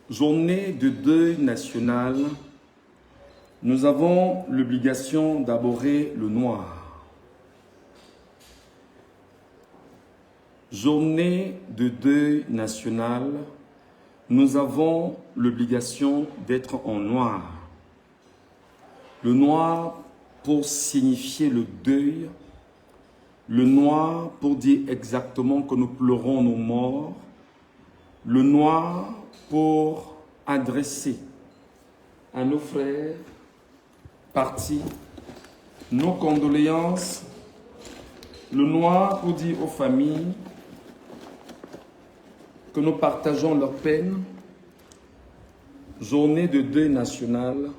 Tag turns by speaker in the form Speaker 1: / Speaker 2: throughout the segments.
Speaker 1: Journée de deuil national, nous avons l'obligation d'aborder le noir. Journée de deuil national, nous avons l'obligation d'être en noir. Le noir pour signifier le deuil, le noir pour dire exactement que nous pleurons nos morts, le noir pour adresser à nos frères partis nos condoléances, le noir pour dire aux familles que nous partageons leur peine. Journée de deuil national,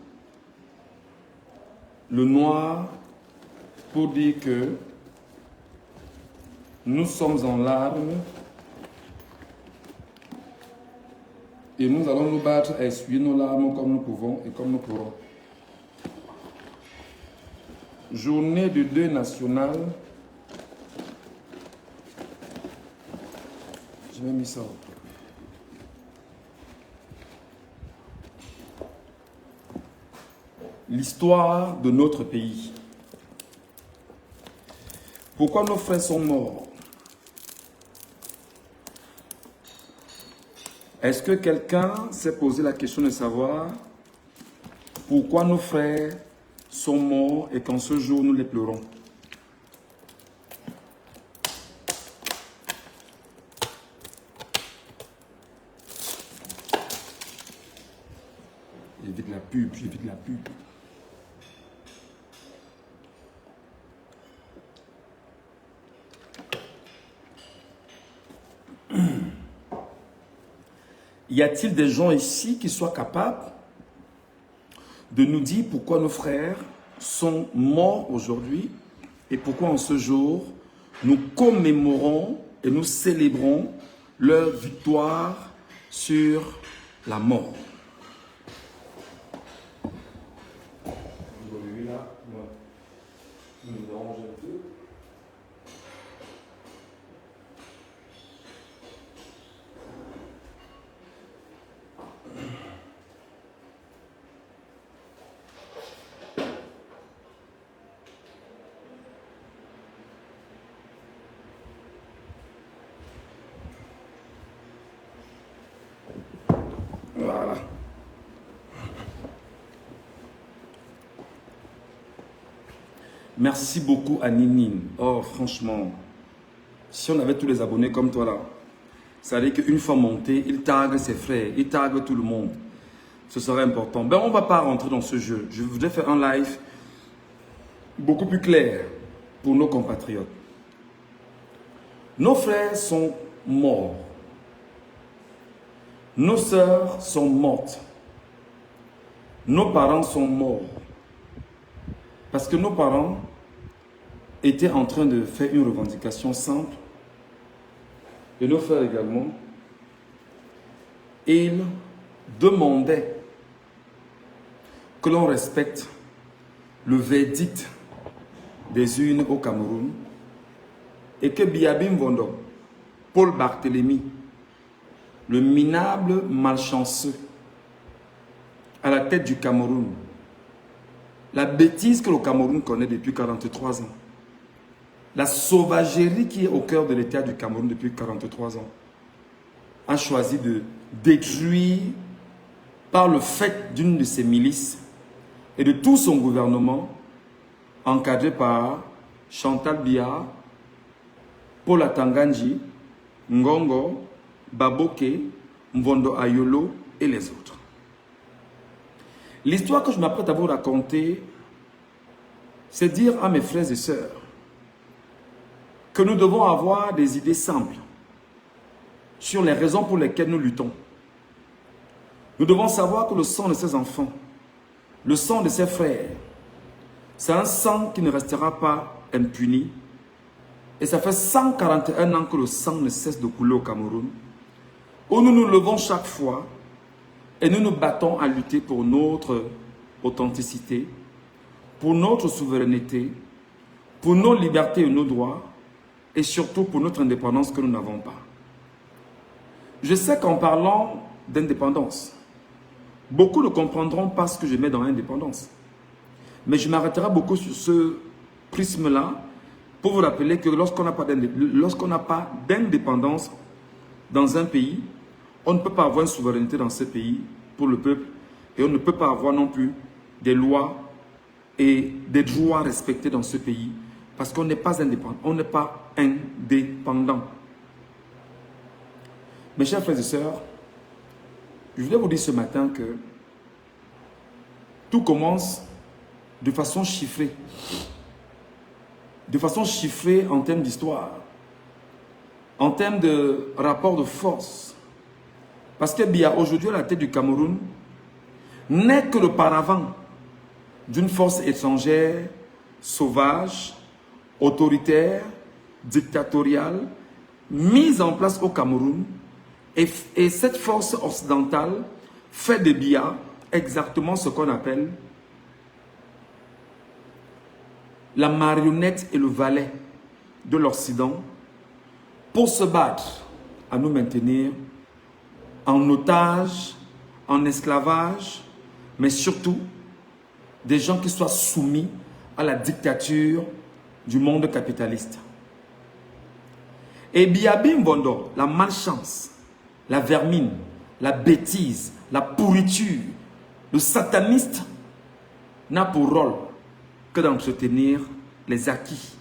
Speaker 1: le noir pour dire que nous sommes en larmes et nous allons nous battre à essuyer nos larmes comme nous pouvons et comme nous pourrons. Journée de deuil national. Je vais mettre ça. L'histoire de notre pays. Pourquoi nos frères sont morts? Est-ce que quelqu'un s'est posé la question de savoir pourquoi nos frères sont morts et qu'en ce jour nous les pleurons? J'évite la pub, j'évite la pub. Y a-t-il des gens ici qui soient capables de nous dire pourquoi nos frères sont morts aujourd'hui et pourquoi en ce jour nous commémorons et nous célébrons leur victoire sur la mort? Voilà. Merci beaucoup à Ninine. Oh, franchement, si on avait tous les abonnés comme toi là, ça veut dire qu'une fois monté, il tague ses frères, il tague tout le monde. Ce serait important. Ben, on ne va pas rentrer dans ce jeu. Je voudrais faire un live beaucoup plus clair pour nos compatriotes. Nos frères sont morts. Nos sœurs sont mortes. Nos parents sont morts. Parce que nos parents étaient en train de faire une revendication simple. Et nos frères également. Et ils demandaient que l'on respecte le verdict des urnes au Cameroun. Et que Biabim Vondo, Paul Barthélemy, le minable malchanceux à la tête du Cameroun, la bêtise que le Cameroun connaît depuis 43 ans, la sauvagerie qui est au cœur de l'État du Cameroun depuis 43 ans, a choisi de détruire par le fait d'une de ses milices et de tout son gouvernement, encadré par Chantal Biya, Paul Atanganji, Ngongo, Baboke, Mvondo Ayolo et les autres. L'histoire que je m'apprête à vous raconter, c'est dire à mes frères et sœurs que nous devons avoir des idées simples sur les raisons pour lesquelles nous luttons. Nous devons savoir que le sang de ces enfants, le sang de ces frères, c'est un sang qui ne restera pas impuni. Et ça fait 141 ans que le sang ne cesse de couler au Cameroun, où nous nous levons chaque fois et nous nous battons à lutter pour notre authenticité, pour notre souveraineté, pour nos libertés et nos droits, et surtout pour notre indépendance que nous n'avons pas. Je sais qu'en parlant d'indépendance. Beaucoup ne comprendront pas ce que je mets dans l'indépendance. Mais je m'arrêterai beaucoup sur ce prisme-là pour vous rappeler que lorsqu'on n'a pas d'indépendance dans un pays, on ne peut pas avoir une souveraineté dans ce pays pour le peuple et on ne peut pas avoir non plus des lois et des droits respectés dans ce pays parce qu'on n'est pas indépendant. On n'est pas indépendant. Mes chers frères et sœurs, je voulais vous dire ce matin que tout commence de façon chiffrée. De façon chiffrée en termes d'histoire, en termes de rapport de force. Parce que Biya, aujourd'hui, à la tête du Cameroun, n'est que le paravent d'une force étrangère, sauvage, autoritaire, dictatoriale, mise en place au Cameroun. Et cette force occidentale fait de Biya exactement ce qu'on appelle la marionnette et le valet de l'Occident pour se battre à nous maintenir en otage, en esclavage, mais surtout des gens qui soient soumis à la dictature du monde capitaliste. Et Biya Bimbondo, la malchance, la vermine, la bêtise, la pourriture, le sataniste n'a pour rôle que d'entretenir les acquis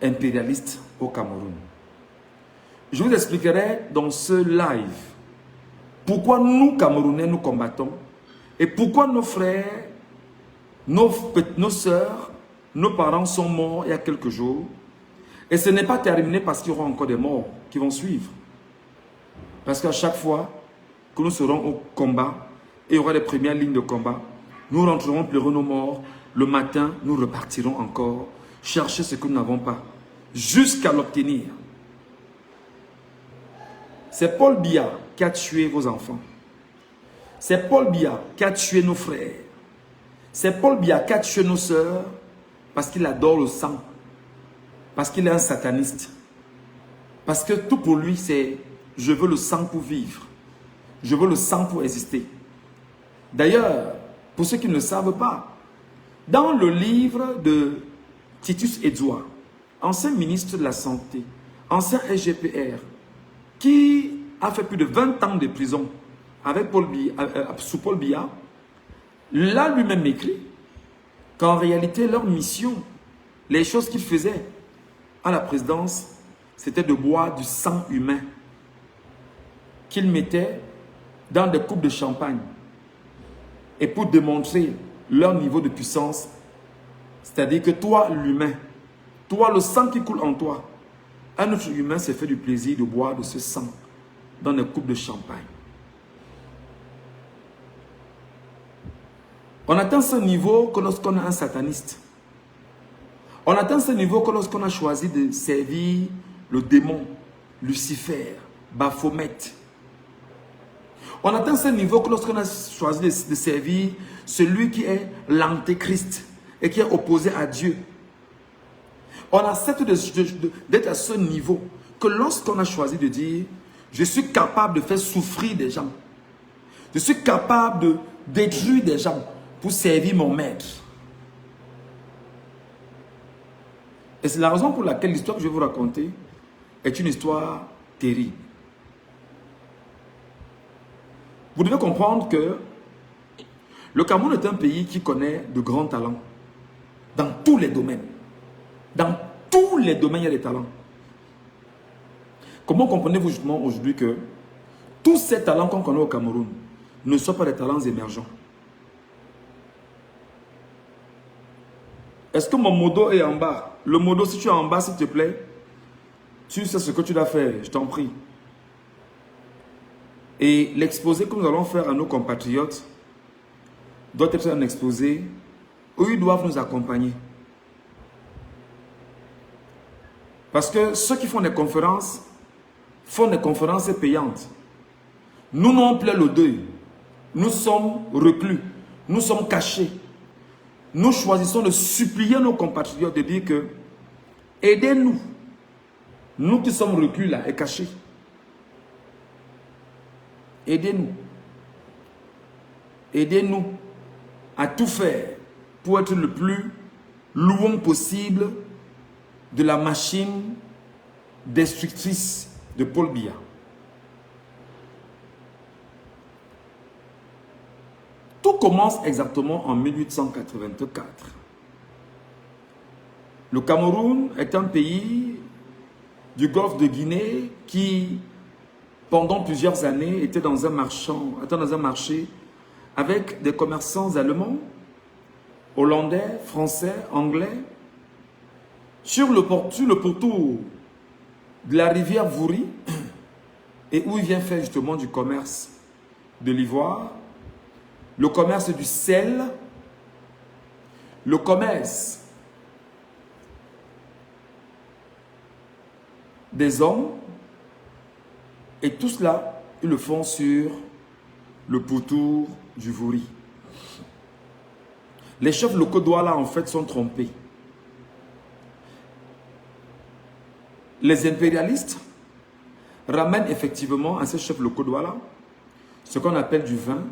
Speaker 1: impérialistes au Cameroun. Je vous expliquerai dans ce live pourquoi nous, Camerounais, nous combattons et pourquoi nos frères, nos sœurs, nos parents sont morts il y a quelques jours. Et ce n'est pas terminé parce qu'il y aura encore des morts qui vont suivre. Parce qu'à chaque fois que nous serons au combat, et il y aura les premières lignes de combat, nous rentrerons pleurer nos morts. Le matin, nous repartirons encore chercher ce que nous n'avons pas, jusqu'à l'obtenir. C'est Paul Biya qui a tué vos enfants. C'est Paul Biya qui a tué nos frères. C'est Paul Biya qui a tué nos sœurs parce qu'il adore le sang. Parce qu'il est un sataniste. Parce que tout pour lui, c'est « je veux le sang pour vivre. Je veux le sang pour exister ». D'ailleurs, pour ceux qui ne le savent pas, dans le livre de Titus Edouard, ancien ministre de la Santé, ancien SGPR, qui a fait plus de 20 ans de prison avec sous Paul Biya, là lui-même écrit qu'en réalité, leur mission, les choses qu'ils faisaient à la présidence, c'était de boire du sang humain qu'ils mettaient dans des coupes de champagne. Et pour démontrer leur niveau de puissance, c'est-à-dire que toi, l'humain, toi, le sang qui coule en toi, un autre humain s'est fait du plaisir de boire de ce sang dans des coupes de champagne. On atteint ce niveau que lorsqu'on a un sataniste. On atteint ce niveau que lorsqu'on a choisi de servir le démon, Lucifer, Baphomet. On atteint ce niveau que lorsqu'on a choisi de servir celui qui est l'antéchrist et qui est opposé à Dieu. On accepte d'être à ce niveau que lorsqu'on a choisi de dire « je suis capable de faire souffrir des gens, je suis capable de détruire des gens pour servir mon maître ». Et c'est la raison pour laquelle l'histoire que je vais vous raconter est une histoire terrible. Vous devez comprendre que le Cameroun est un pays qui connaît de grands talents dans tous les domaines. Dans tous les domaines, il y a des talents. Comment comprenez-vous justement aujourd'hui que tous ces talents qu'on connaît au Cameroun ne sont pas des talents émergents? Est-ce que mon modo est en bas? Le modo, si tu es en bas, s'il te plaît, tu sais ce que tu dois faire, je t'en prie. Et l'exposé que nous allons faire à nos compatriotes doit être un exposé où ils doivent nous accompagner. Parce que ceux qui font des conférences payantes. Nous n'avons plus le deuil. Nous sommes reclus. Nous sommes cachés. Nous choisissons de supplier nos compatriotes de dire que aidez-nous. Nous qui sommes reclus là et cachés. Aidez-nous. Aidez-nous à tout faire pour être le plus loin possible de la machine destructrice de Paul Biya. Tout commence exactement en 1884. Le Cameroun est un pays du golfe de Guinée qui, pendant plusieurs années, était dans un marché avec des commerçants allemands, hollandais, français, anglais, sur le pourtour de la rivière Vouri, et où il vient faire justement du commerce de l'ivoire, le commerce du sel, le commerce des hommes, et tout cela, ils le font sur le pourtour du Vouri. Les chefs locaux Douala, en fait, sont trompés. Les impérialistes ramènent effectivement à ces chefs locaux Douala ce qu'on appelle du vin,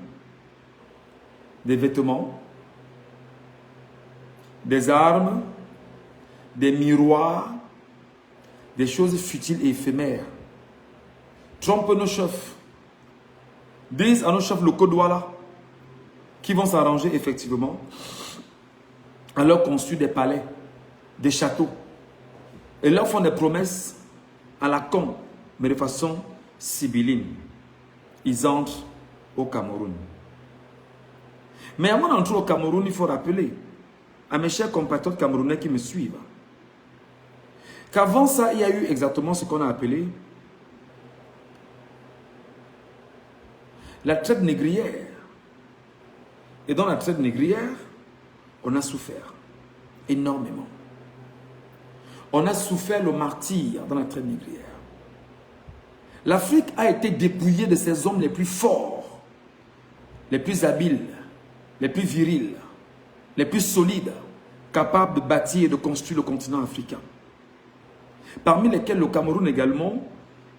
Speaker 1: des vêtements, des armes, des miroirs, des choses futiles et éphémères. Trompent nos chefs. Disent à nos chefs locaux Douala qui vont s'arranger effectivement à leur construire des palais, des châteaux. Et leur font des promesses à la con, mais de façon sibylline. Ils entrent au Cameroun. Mais avant d'entrer au Cameroun, il faut rappeler à mes chers compatriotes camerounais qui me suivent qu'avant ça, il y a eu exactement ce qu'on a appelé la traite négrière. Et dans la traite négrière, on a souffert énormément. On a souffert le martyre dans la traite négrière. L'Afrique a été dépouillée de ses hommes les plus forts, les plus habiles, les plus virils, les plus solides, capables de bâtir et de construire le continent africain. Parmi lesquels le Cameroun également,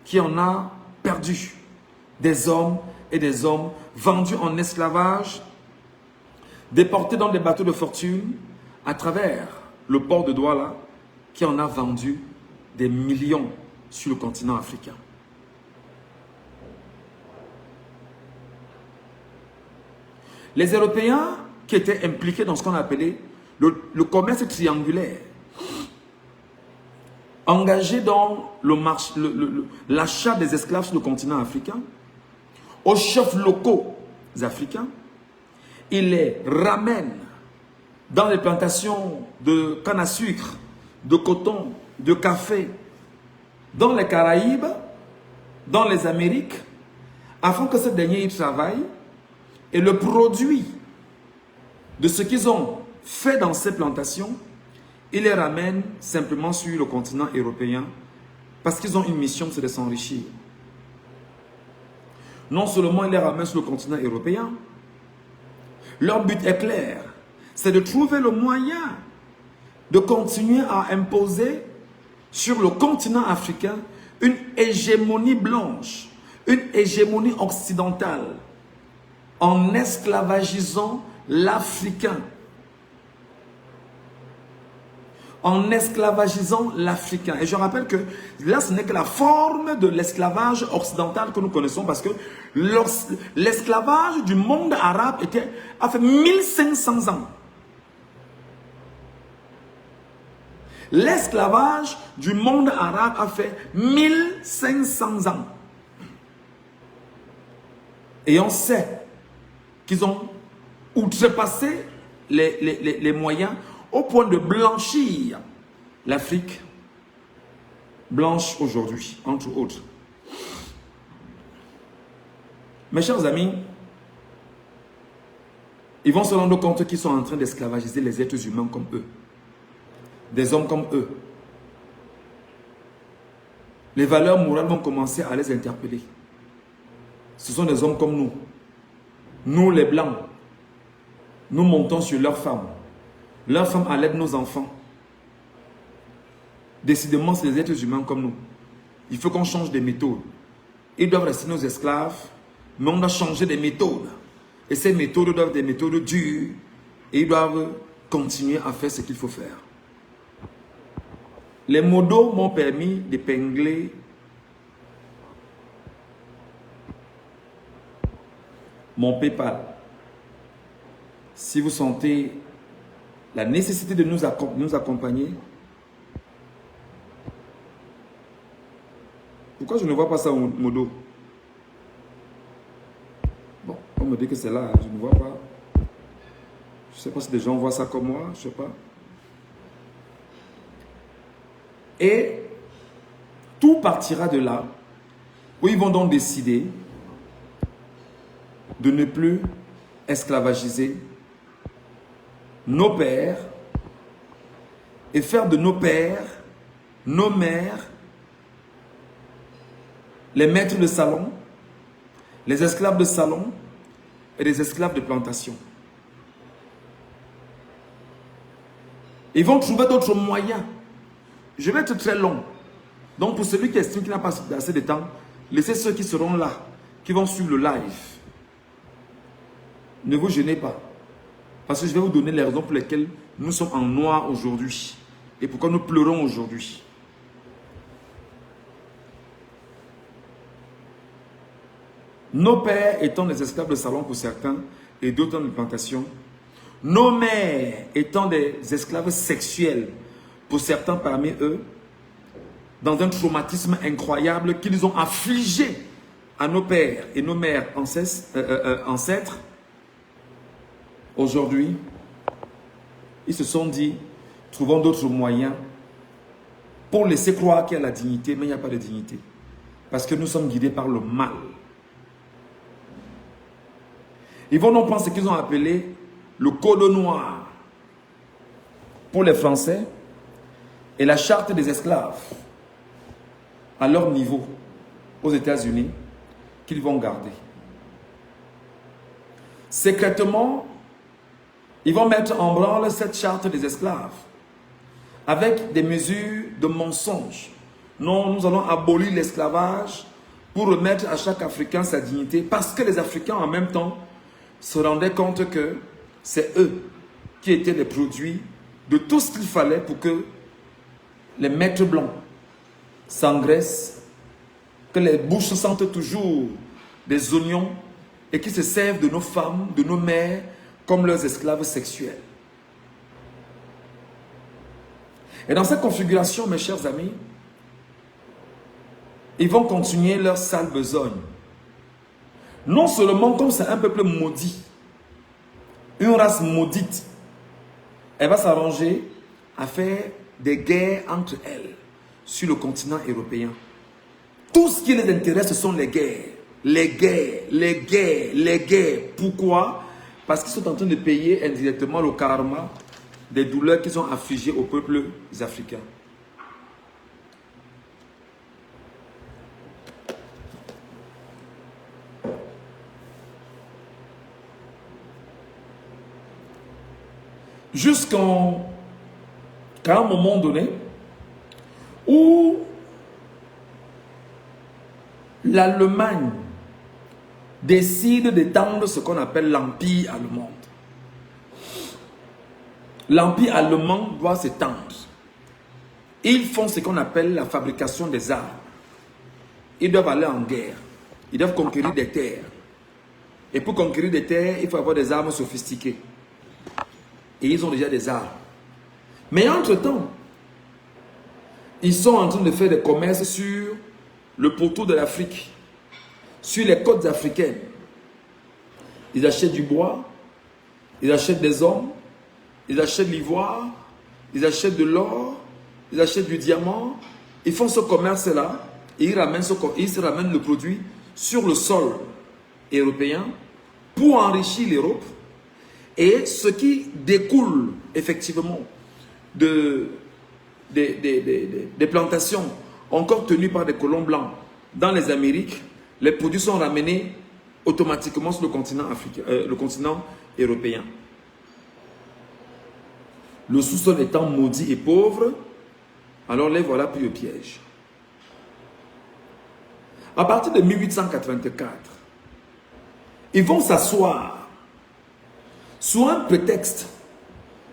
Speaker 1: qui en a perdu des hommes et des hommes vendus en esclavage, déportés dans des bateaux de fortune à travers le port de Douala, qui en a vendu des millions sur le continent africain. Les Européens qui étaient impliqués dans ce qu'on appelait le commerce triangulaire, engagés dans l'achat des esclaves sur le continent africain, aux chefs locaux africains, ils les ramènent dans les plantations de canne à sucre, de coton, de café, dans les Caraïbes, dans les Amériques, afin que ces derniers y travaillent et le produit de ce qu'ils ont fait dans ces plantations, ils les ramènent simplement sur le continent européen parce qu'ils ont une mission, c'est de s'enrichir. Non seulement ils les ramènent sur le continent européen, leur but est clair, c'est de trouver le moyen de continuer à imposer sur le continent africain une hégémonie blanche, une hégémonie occidentale, en esclavagisant l'Africain. En esclavagisant l'Africain. Et je rappelle que là, ce n'est que la forme de l'esclavage occidental que nous connaissons, parce que l'esclavage du monde arabe a fait 1500 ans. L'esclavage du monde arabe a fait 1500 ans. Et on sait qu'ils ont outrepassé les moyens au point de blanchir l'Afrique blanche aujourd'hui, entre autres. Mes chers amis, ils vont se rendre compte qu'ils sont en train d'esclavagiser les êtres humains comme eux. Des hommes comme eux. Les valeurs morales vont commencer à les interpeller. Ce sont des hommes comme nous. Nous les blancs. Nous montons sur leurs femmes. Leurs femmes allaitent nos enfants. Décidément, c'est des êtres humains comme nous. Il faut qu'on change des méthodes. Ils doivent rester nos esclaves, Mais on a changé les méthodes. Et ces méthodes doivent être des méthodes dures. Et ils doivent continuer à faire ce qu'il faut faire. Les modos m'ont permis d'épingler mon PayPal. Si vous sentez la nécessité de nous accompagner, pourquoi je ne vois pas ça au modo? Bon, on me dit que c'est là, je ne vois pas. Je ne sais pas si des gens voient ça comme moi, je ne sais pas. Et tout partira de là, où ils vont donc décider de ne plus esclavagiser nos pères et faire de nos pères, nos mères, les maîtres de salon, les esclaves de salon et les esclaves de plantation. Ils vont trouver d'autres moyens. Je vais être très long. Donc pour celui qui estime qu'il n'a pas assez de temps, laissez ceux qui seront là, qui vont suivre le live. Ne vous gênez pas. Parce que je vais vous donner les raisons pour lesquelles nous sommes en noir aujourd'hui. Et pourquoi nous pleurons aujourd'hui. Nos pères étant des esclaves de salon pour certains et d'autres de plantation. Nos mères étant des esclaves sexuels pour certains parmi eux. Dans un traumatisme incroyable qu'ils ont affligé à nos pères et nos mères ancêtres. Aujourd'hui, ils se sont dit, trouvons d'autres moyens pour laisser croire qu'il y a la dignité, mais il n'y a pas de dignité. Parce que nous sommes guidés par le mal. Ils vont donc prendre ce qu'ils ont appelé le code noir pour les Français et la charte des esclaves à leur niveau aux États-Unis qu'ils vont garder. Secrètement, ils vont mettre en branle cette charte des esclaves avec des mesures de mensonge. Non, nous allons abolir l'esclavage pour remettre à chaque Africain sa dignité parce que les Africains en même temps se rendaient compte que c'est eux qui étaient les produits de tout ce qu'il fallait pour que les maîtres blancs s'engraissent, que les bouches sentent toujours des oignons et qui se servent de nos femmes, de nos mères comme leurs esclaves sexuels. Et dans cette configuration, mes chers amis, ils vont continuer leur sale besogne. Non seulement comme c'est un peuple maudit, une race maudite, elle va s'arranger à faire des guerres entre elles sur le continent européen. Tout ce qui les intéresse, ce sont les guerres. Les guerres, les guerres, les guerres. Pourquoi? Parce qu'ils sont en train de payer indirectement le karma des douleurs qu'ils ont affligées aux peuples africains. Jusqu'à un moment donné où l'Allemagne décide d'étendre ce qu'on appelle l'Empire allemand. L'Empire allemand doit s'étendre. Ils font ce qu'on appelle la fabrication des armes. Ils doivent aller en guerre. Ils doivent conquérir des terres. Et pour conquérir des terres, il faut avoir des armes sophistiquées. Et ils ont déjà des armes. Mais entre-temps, ils sont en train de faire des commerces sur le pourtour de l'Afrique, sur les côtes africaines. Ils achètent du bois, ils achètent des hommes, ils achètent l'ivoire, ils achètent de l'or, ils achètent du diamant. Ils font ce commerce-là et ils ramènent le produit sur le sol européen pour enrichir l'Europe. Et ce qui découle effectivement des plantations encore tenues par des colons blancs dans les Amériques, les produits sont ramenés automatiquement sur le continent africain, le continent européen. Le sous-sol étant maudit et pauvre, alors les voilà pris au piège. À partir de 1884, Ils vont s'asseoir sur un prétexte.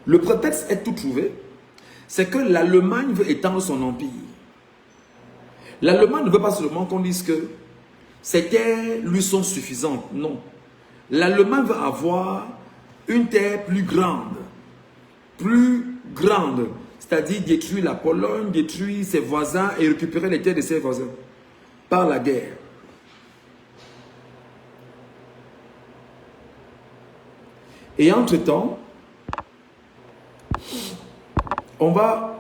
Speaker 1: Le prétexte est tout trouvé. C'est que l'Allemagne veut étendre son empire. L'Allemagne ne veut pas seulement qu'on dise que ces terres lui sont suffisantes. Non. L'Allemagne veut avoir une terre plus grande. Plus grande. C'est-à-dire détruire la Pologne, détruire ses voisins et récupérer les terres de ses voisins. Par la guerre. Et entre-temps, on va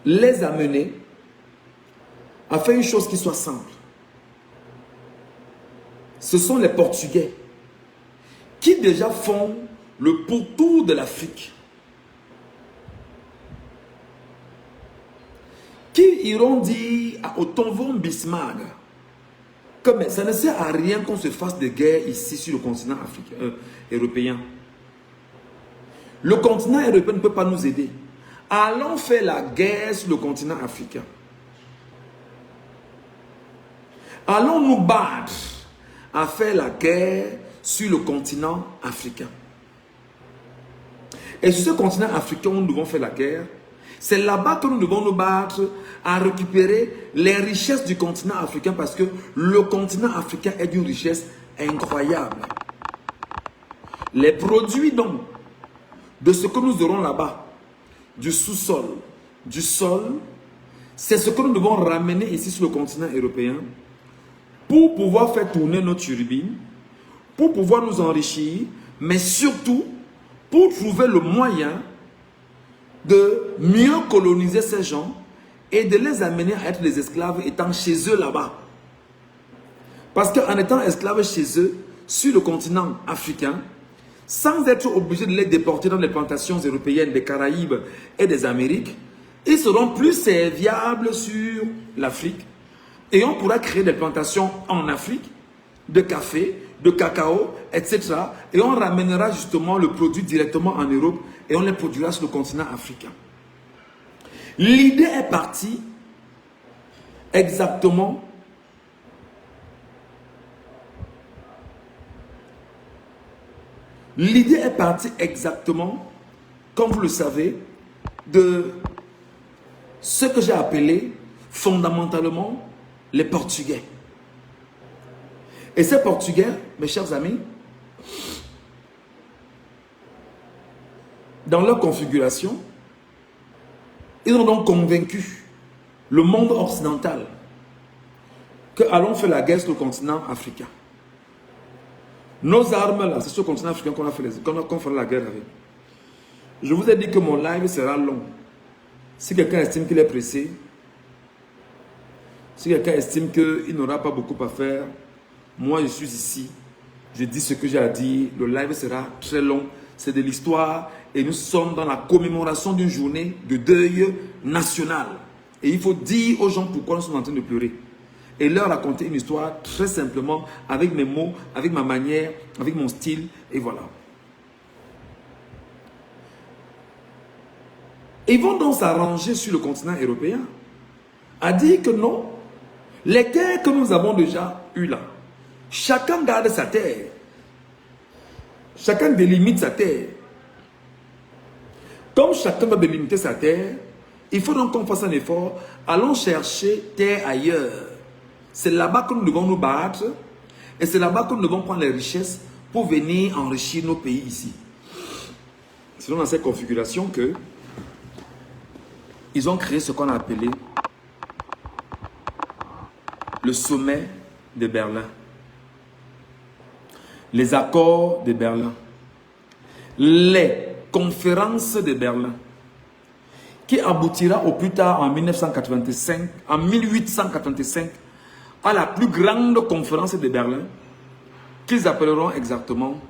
Speaker 1: les amener à faire une chose qui soit simple. Ce sont les Portugais qui déjà font le pourtour de l'Afrique. Qui iront dire à Otto Bismarck que ça ne sert à rien qu'on se fasse de guerre ici sur le continent africain, européen. Le continent européen ne peut pas nous aider. Allons faire la guerre sur le continent africain. Allons nous battre à faire la guerre sur le continent africain. Et sur ce continent africain où nous devons faire la guerre, c'est là-bas que nous devons nous battre à récupérer les richesses du continent africain parce que le continent africain est d'une richesse incroyable. Les produits donc de ce que nous aurons là-bas, du sous-sol, du sol, c'est ce que nous devons ramener ici sur le continent européen pour pouvoir faire tourner nos turbines, pour pouvoir nous enrichir, mais surtout pour trouver le moyen de mieux coloniser ces gens et de les amener à être des esclaves étant chez eux là-bas. Parce qu'en étant esclaves chez eux, sur le continent africain, sans être obligés de les déporter dans les plantations européennes des Caraïbes et des Amériques, ils seront plus serviables sur l'Afrique et on pourra créer des plantations en Afrique de café, de cacao, etc. Et on ramènera justement le produit directement en Europe et on les produira sur le continent africain. L'idée est partie exactement comme vous le savez, de ce que j'ai appelé fondamentalement les Portugais. Et ces Portugais, mes chers amis, dans leur configuration, ils ont donc convaincu le monde occidental que allons faire la guerre sur le continent africain. Nos armes, là, c'est sur le continent africain qu'on fera la guerre avec. Je vous ai dit que mon live sera long. Si quelqu'un estime qu'il est pressé, si quelqu'un estime qu'il n'aura pas beaucoup à faire, moi je suis ici, je dis ce que j'ai à dire, le live sera très long, c'est de l'histoire et nous sommes dans la commémoration d'une journée de deuil national. Et il faut dire aux gens pourquoi nous sommes en train de pleurer. Et leur raconter une histoire très simplement, avec mes mots, avec ma manière, avec mon style, et voilà. Ils vont donc s'arranger sur le continent européen à dire que non, les terres que nous avons déjà eues là, chacun garde sa terre, chacun délimite sa terre. Comme chacun doit délimiter sa terre, il faut donc qu'on fasse un effort, allons chercher terre ailleurs. C'est là-bas que nous devons nous battre et c'est là-bas que nous devons prendre les richesses pour venir enrichir nos pays ici. C'est dans cette configuration que ils ont créé ce qu'on a appelé le sommet de Berlin, les accords de Berlin, les conférences de Berlin, qui aboutira au plus tard en 1885 à la plus grande conférence de Berlin, qu'ils appelleront exactement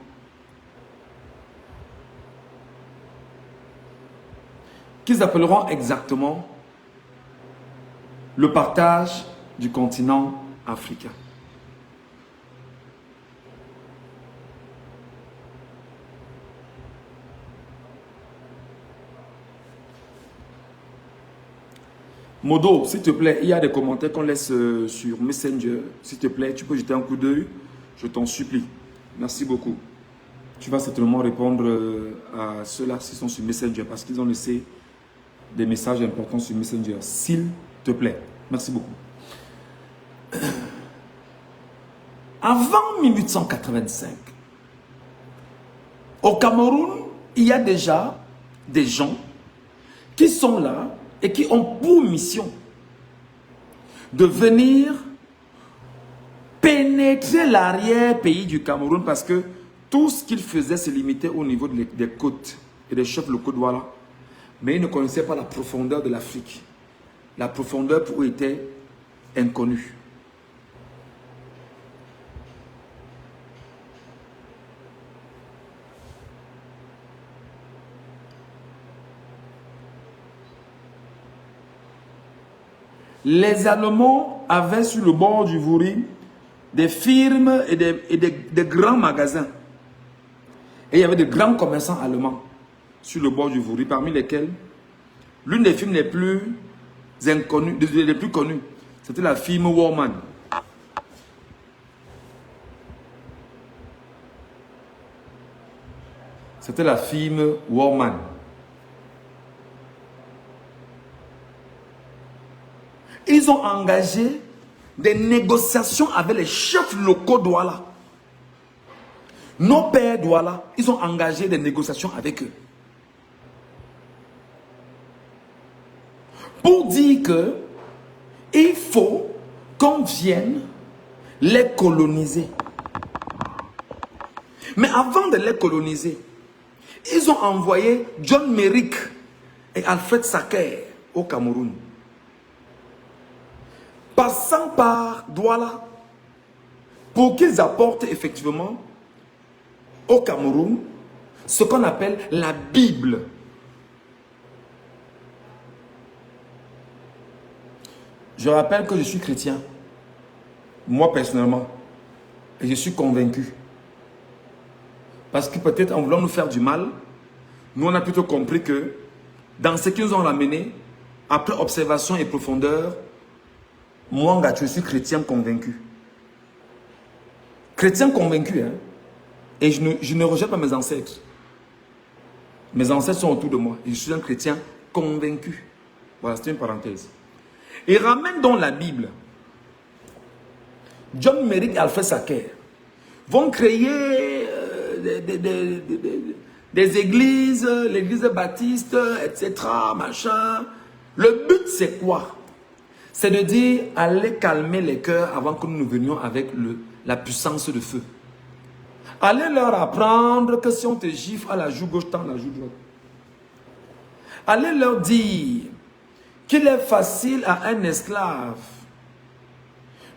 Speaker 1: le partage du continent africain. Modo, s'il te plaît, il y a des commentaires qu'on laisse sur Messenger. S'il te plaît, tu peux jeter un coup d'œil, je t'en supplie. Merci beaucoup. Tu vas certainement répondre à ceux-là qui sont sur Messenger parce qu'ils ont laissé des messages importants sur Messenger. S'il te plaît. Merci beaucoup. Avant 1885, au Cameroun, il y a déjà des gens qui sont là et qui ont pour mission de venir pénétrer l'arrière-pays du Cameroun parce que tout ce qu'ils faisaient se limitait au niveau des côtes et des chefs locaux Douala. Mais ils ne connaissaient pas la profondeur de l'Afrique. La profondeur pour eux était inconnue. Les Allemands avaient sur le bord du Vouri des firmes et des grands magasins. Et il y avait de grands commerçants allemands sur le bord du Vouri, parmi lesquels l'une des firmes les plus inconnues, les plus connues, c'était la firme Warman. C'était la firme Warman. Ils ont engagé des négociations avec les chefs locaux Douala. Nos pères Douala, ils ont engagé des négociations avec eux. Pour dire que il faut qu'on vienne les coloniser. Mais avant de les coloniser, ils ont envoyé John Merrick et Alfred Sacker au Cameroun. Passant par Douala, pour qu'ils apportent effectivement au Cameroun ce qu'on appelle la Bible. Je rappelle que je suis chrétien, moi personnellement, et je suis convaincu. Parce que peut-être en voulant nous faire du mal, nous on a plutôt compris que dans ce qu'ils nous ont ramené, après observation et profondeur, moi, je suis chrétien convaincu. Chrétien convaincu, hein? Et je ne rejette pas mes ancêtres. Mes ancêtres sont autour de moi. Et je suis un chrétien convaincu. Voilà, c'est une parenthèse. Et ramène donc la Bible. John Merrick et Alfred Sacker vont créer des églises, l'église baptiste, etc. Machin. Le but, c'est quoi? C'est de dire, allez calmer les cœurs avant que nous venions avec la puissance de feu. Allez leur apprendre que si on te gifle à la joue gauche, tends la joue droite. Allez leur dire qu'il est facile à un esclave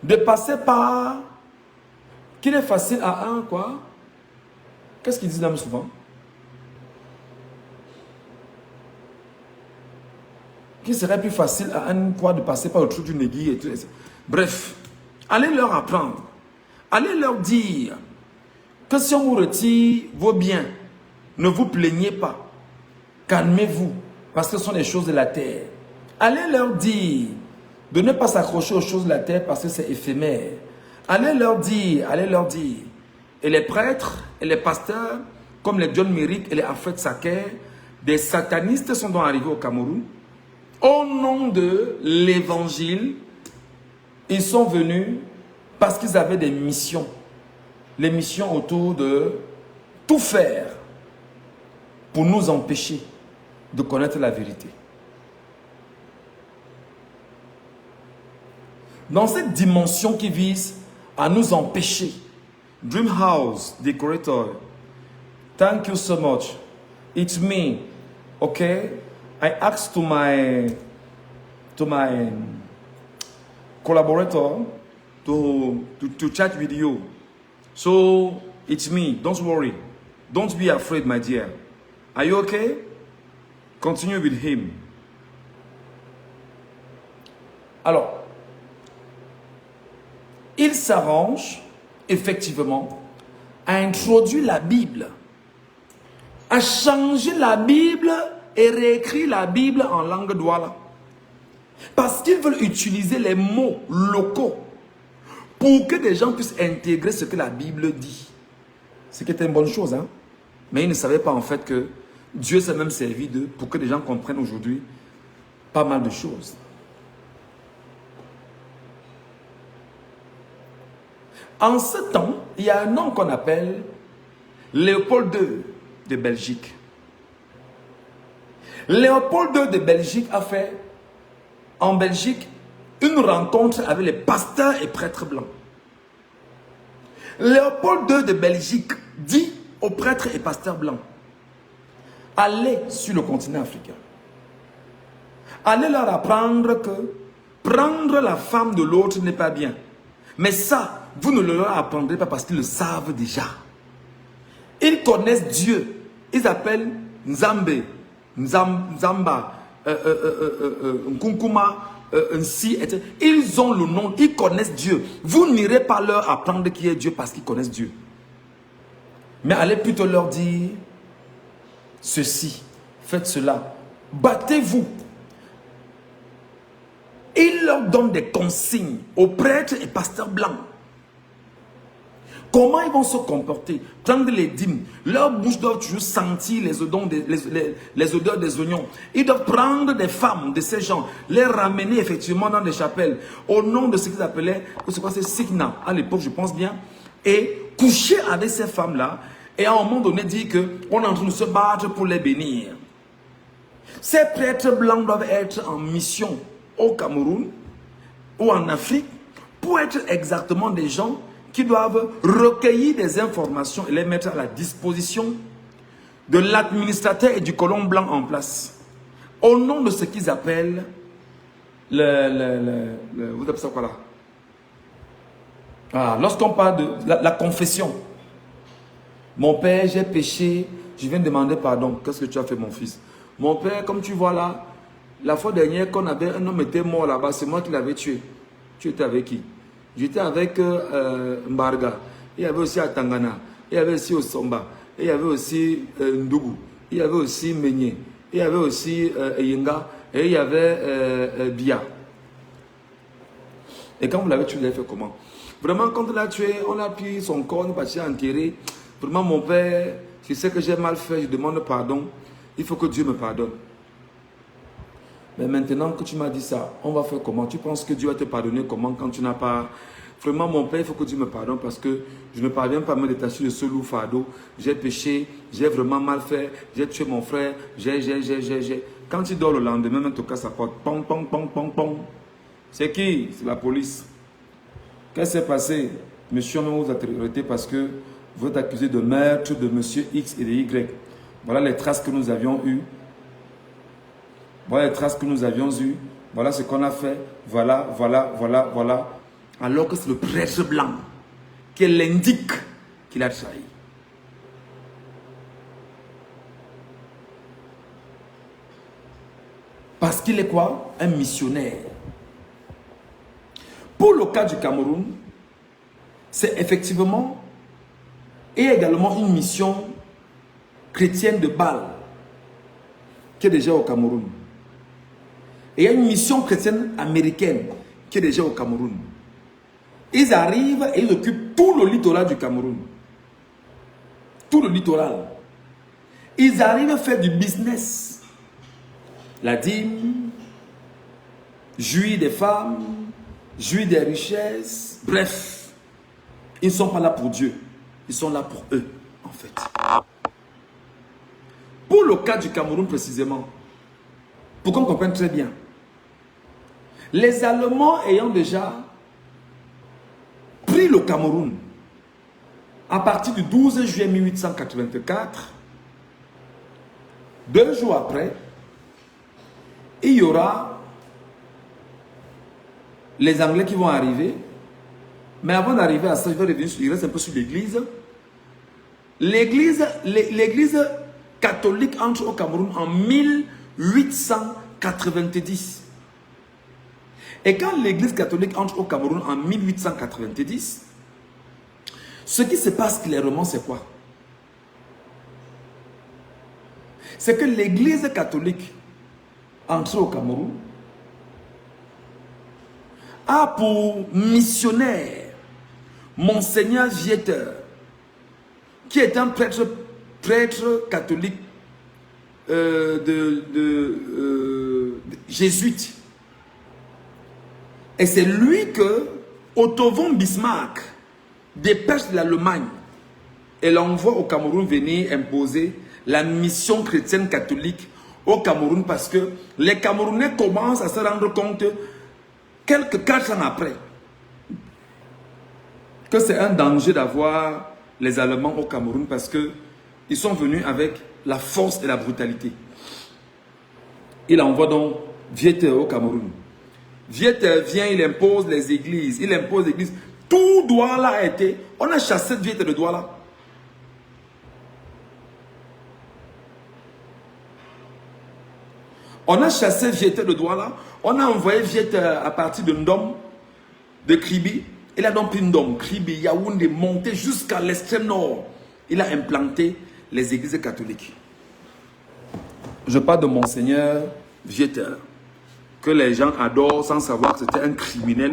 Speaker 1: de passer par... Qu'il est facile à un quoi? Qu'est-ce qu'ils disent là souvent? Qu'il serait plus facile à un poids de passer par le trou d'une aiguille et tout. Bref, allez leur apprendre. Allez leur dire que si on vous retire vos biens, ne vous plaignez pas. Calmez-vous, parce que ce sont les choses de la terre. Allez leur dire de ne pas s'accrocher aux choses de la terre parce que c'est éphémère. Allez leur dire. Et les prêtres et les pasteurs, comme les John Merrick et les Alfred Sacker, des satanistes sont donc arrivés au Cameroun. Au nom de l'évangile, ils sont venus parce qu'ils avaient des missions. Les missions autour de tout faire pour nous empêcher de connaître la vérité. Dans cette dimension qui vise à nous empêcher, Dreamhouse Decorator, thank you so much. It's me, okay? I asked to my collaborator to chat with you. So it's me. Don't worry. Don't be afraid, my dear. Are you okay? Continue with him. Alors, il s'arrange effectivement à introduire la Bible, à changer la Bible et réécrire la Bible en langue douala. Parce qu'ils veulent utiliser les mots locaux pour que des gens puissent intégrer ce que la Bible dit. Ce qui était une bonne chose. Hein? Mais ils ne savaient pas en fait que Dieu s'est même servi d'eux pour que les gens comprennent aujourd'hui pas mal de choses. En ce temps, il y a un homme qu'on appelle Léopold II de Belgique. Léopold II de Belgique a fait en Belgique une rencontre avec les pasteurs et prêtres blancs. Léopold II de Belgique dit aux prêtres et pasteurs blancs: allez sur le continent africain. Allez leur apprendre que prendre la femme de l'autre n'est pas bien. Mais ça, vous ne leur apprendrez pas parce qu'ils le savent déjà. Ils connaissent Dieu. Ils appellent Nzambe, Nzamba, Nkunkuma, Nsi, etc. Ils ont le nom, ils connaissent Dieu. Vous n'irez pas leur apprendre qui est Dieu parce qu'ils connaissent Dieu. Mais allez plutôt leur dire ceci, faites cela, battez-vous. Il leur donne des consignes aux prêtres et pasteurs blancs. Comment ils vont se comporter, prendre les dîmes. Leur bouche doit toujours sentir les odeurs des oignons. Ils doivent prendre des femmes de ces gens, les ramener effectivement dans des chapelles, au nom de ce qu'ils appelaient, c'est quoi, c'est Signa, à l'époque je pense bien, et coucher avec ces femmes-là, et à un moment donné dire qu'on est en train de se battre pour les bénir. Ces prêtres blancs doivent être en mission au Cameroun ou en Afrique pour être exactement des gens qui doivent recueillir des informations et les mettre à la disposition de l'administrateur et du colon blanc en place. Au nom de ce qu'ils appellent vous appelez ça quoi là? Ah, lorsqu'on parle de la confession. Mon père, j'ai péché, je viens de demander pardon. Qu'est-ce que tu as fait, mon fils? Mon père, comme tu vois là, la fois dernière qu'on avait un homme était mort là-bas, c'est moi qui l'avais tué. Tu étais avec qui? J'étais avec Mbarga. Il y avait aussi à Tangana. Il y avait aussi au Somba. Il y avait aussi Ndougou. Il y avait aussi Menyé. Il y avait aussi Yenga. Et il y avait Bia. Et quand vous l'avez tué, vous l'avez fait comment? Vraiment, quand on l'a tué, on a pris son corps, on est parti enterrer. Vraiment, mon père, je sais que j'ai mal fait, je demande pardon. Il faut que Dieu me pardonne. Mais maintenant que tu m'as dit ça, on va faire comment? Tu penses que Dieu va te pardonner comment quand tu n'as pas... Vraiment, mon père, il faut que Dieu me pardonne parce que je ne parviens pas à me détacher de ce lourd fardeau. J'ai péché, j'ai vraiment mal fait, j'ai tué mon frère, j'ai. Quand il dort le lendemain, même te casse sa porte. Pong, pong, pong, pong, pong. C'est qui? C'est la police. Qu'est-ce qui s'est passé? Monsieur, on vous a arrêté parce que vous êtes accusé de meurtre de monsieur X et de Y. Voilà les traces que nous avions eues. Voilà les traces que nous avions eues. Voilà ce qu'on a fait. Voilà. Alors que c'est le prêtre blanc qui l'indique qu'il a trahi. Parce qu'il est quoi? Un missionnaire. Pour le cas du Cameroun, c'est effectivement et également une mission chrétienne de Bâle qui est déjà au Cameroun. Et il y a une mission chrétienne américaine qui est déjà au Cameroun. Ils arrivent et ils occupent tout le littoral du Cameroun. Tout le littoral. Ils arrivent à faire du business. La dîme, jouir des femmes, jouir des richesses. Bref, ils ne sont pas là pour Dieu. Ils sont là pour eux, en fait. Pour le cas du Cameroun précisément, pour qu'on comprenne très bien, les Allemands ayant déjà pris le Cameroun à partir du 12 juillet 1884, 2 jours après, il y aura les Anglais qui vont arriver. Mais avant d'arriver à ça, je vais revenir sur, il reste un peu sur l'église. L'église catholique entre au Cameroun en 1890. Et quand l'église catholique entre au Cameroun en 1890, ce qui se passe clairement, c'est quoi? C'est que l'église catholique entre au Cameroun a pour missionnaire Monseigneur Vieteur, qui est un prêtre catholique jésuite. Et c'est lui que Otto von Bismarck dépêche de l'Allemagne et l'envoie au Cameroun venir imposer la mission chrétienne catholique au Cameroun, parce que les Camerounais commencent à se rendre compte, quelques 4 ans après, que c'est un danger d'avoir les Allemands au Cameroun, parce qu'ils sont venus avec la force et la brutalité. Il envoie donc Viettel au Cameroun. Viettel vient, il impose les églises. Il impose les églises. Tout Douala a été... On a chassé Viettel de Douala. On a chassé Viettel de Douala. On a envoyé Viettel à partir de Ndom, de Kribi. Il a donc pris Ndom, Kribi, Yaoundé, monté jusqu'à l'extrême nord. Il a implanté les églises catholiques. Je parle de Monseigneur Viettel, que les gens adorent sans savoir que c'était un criminel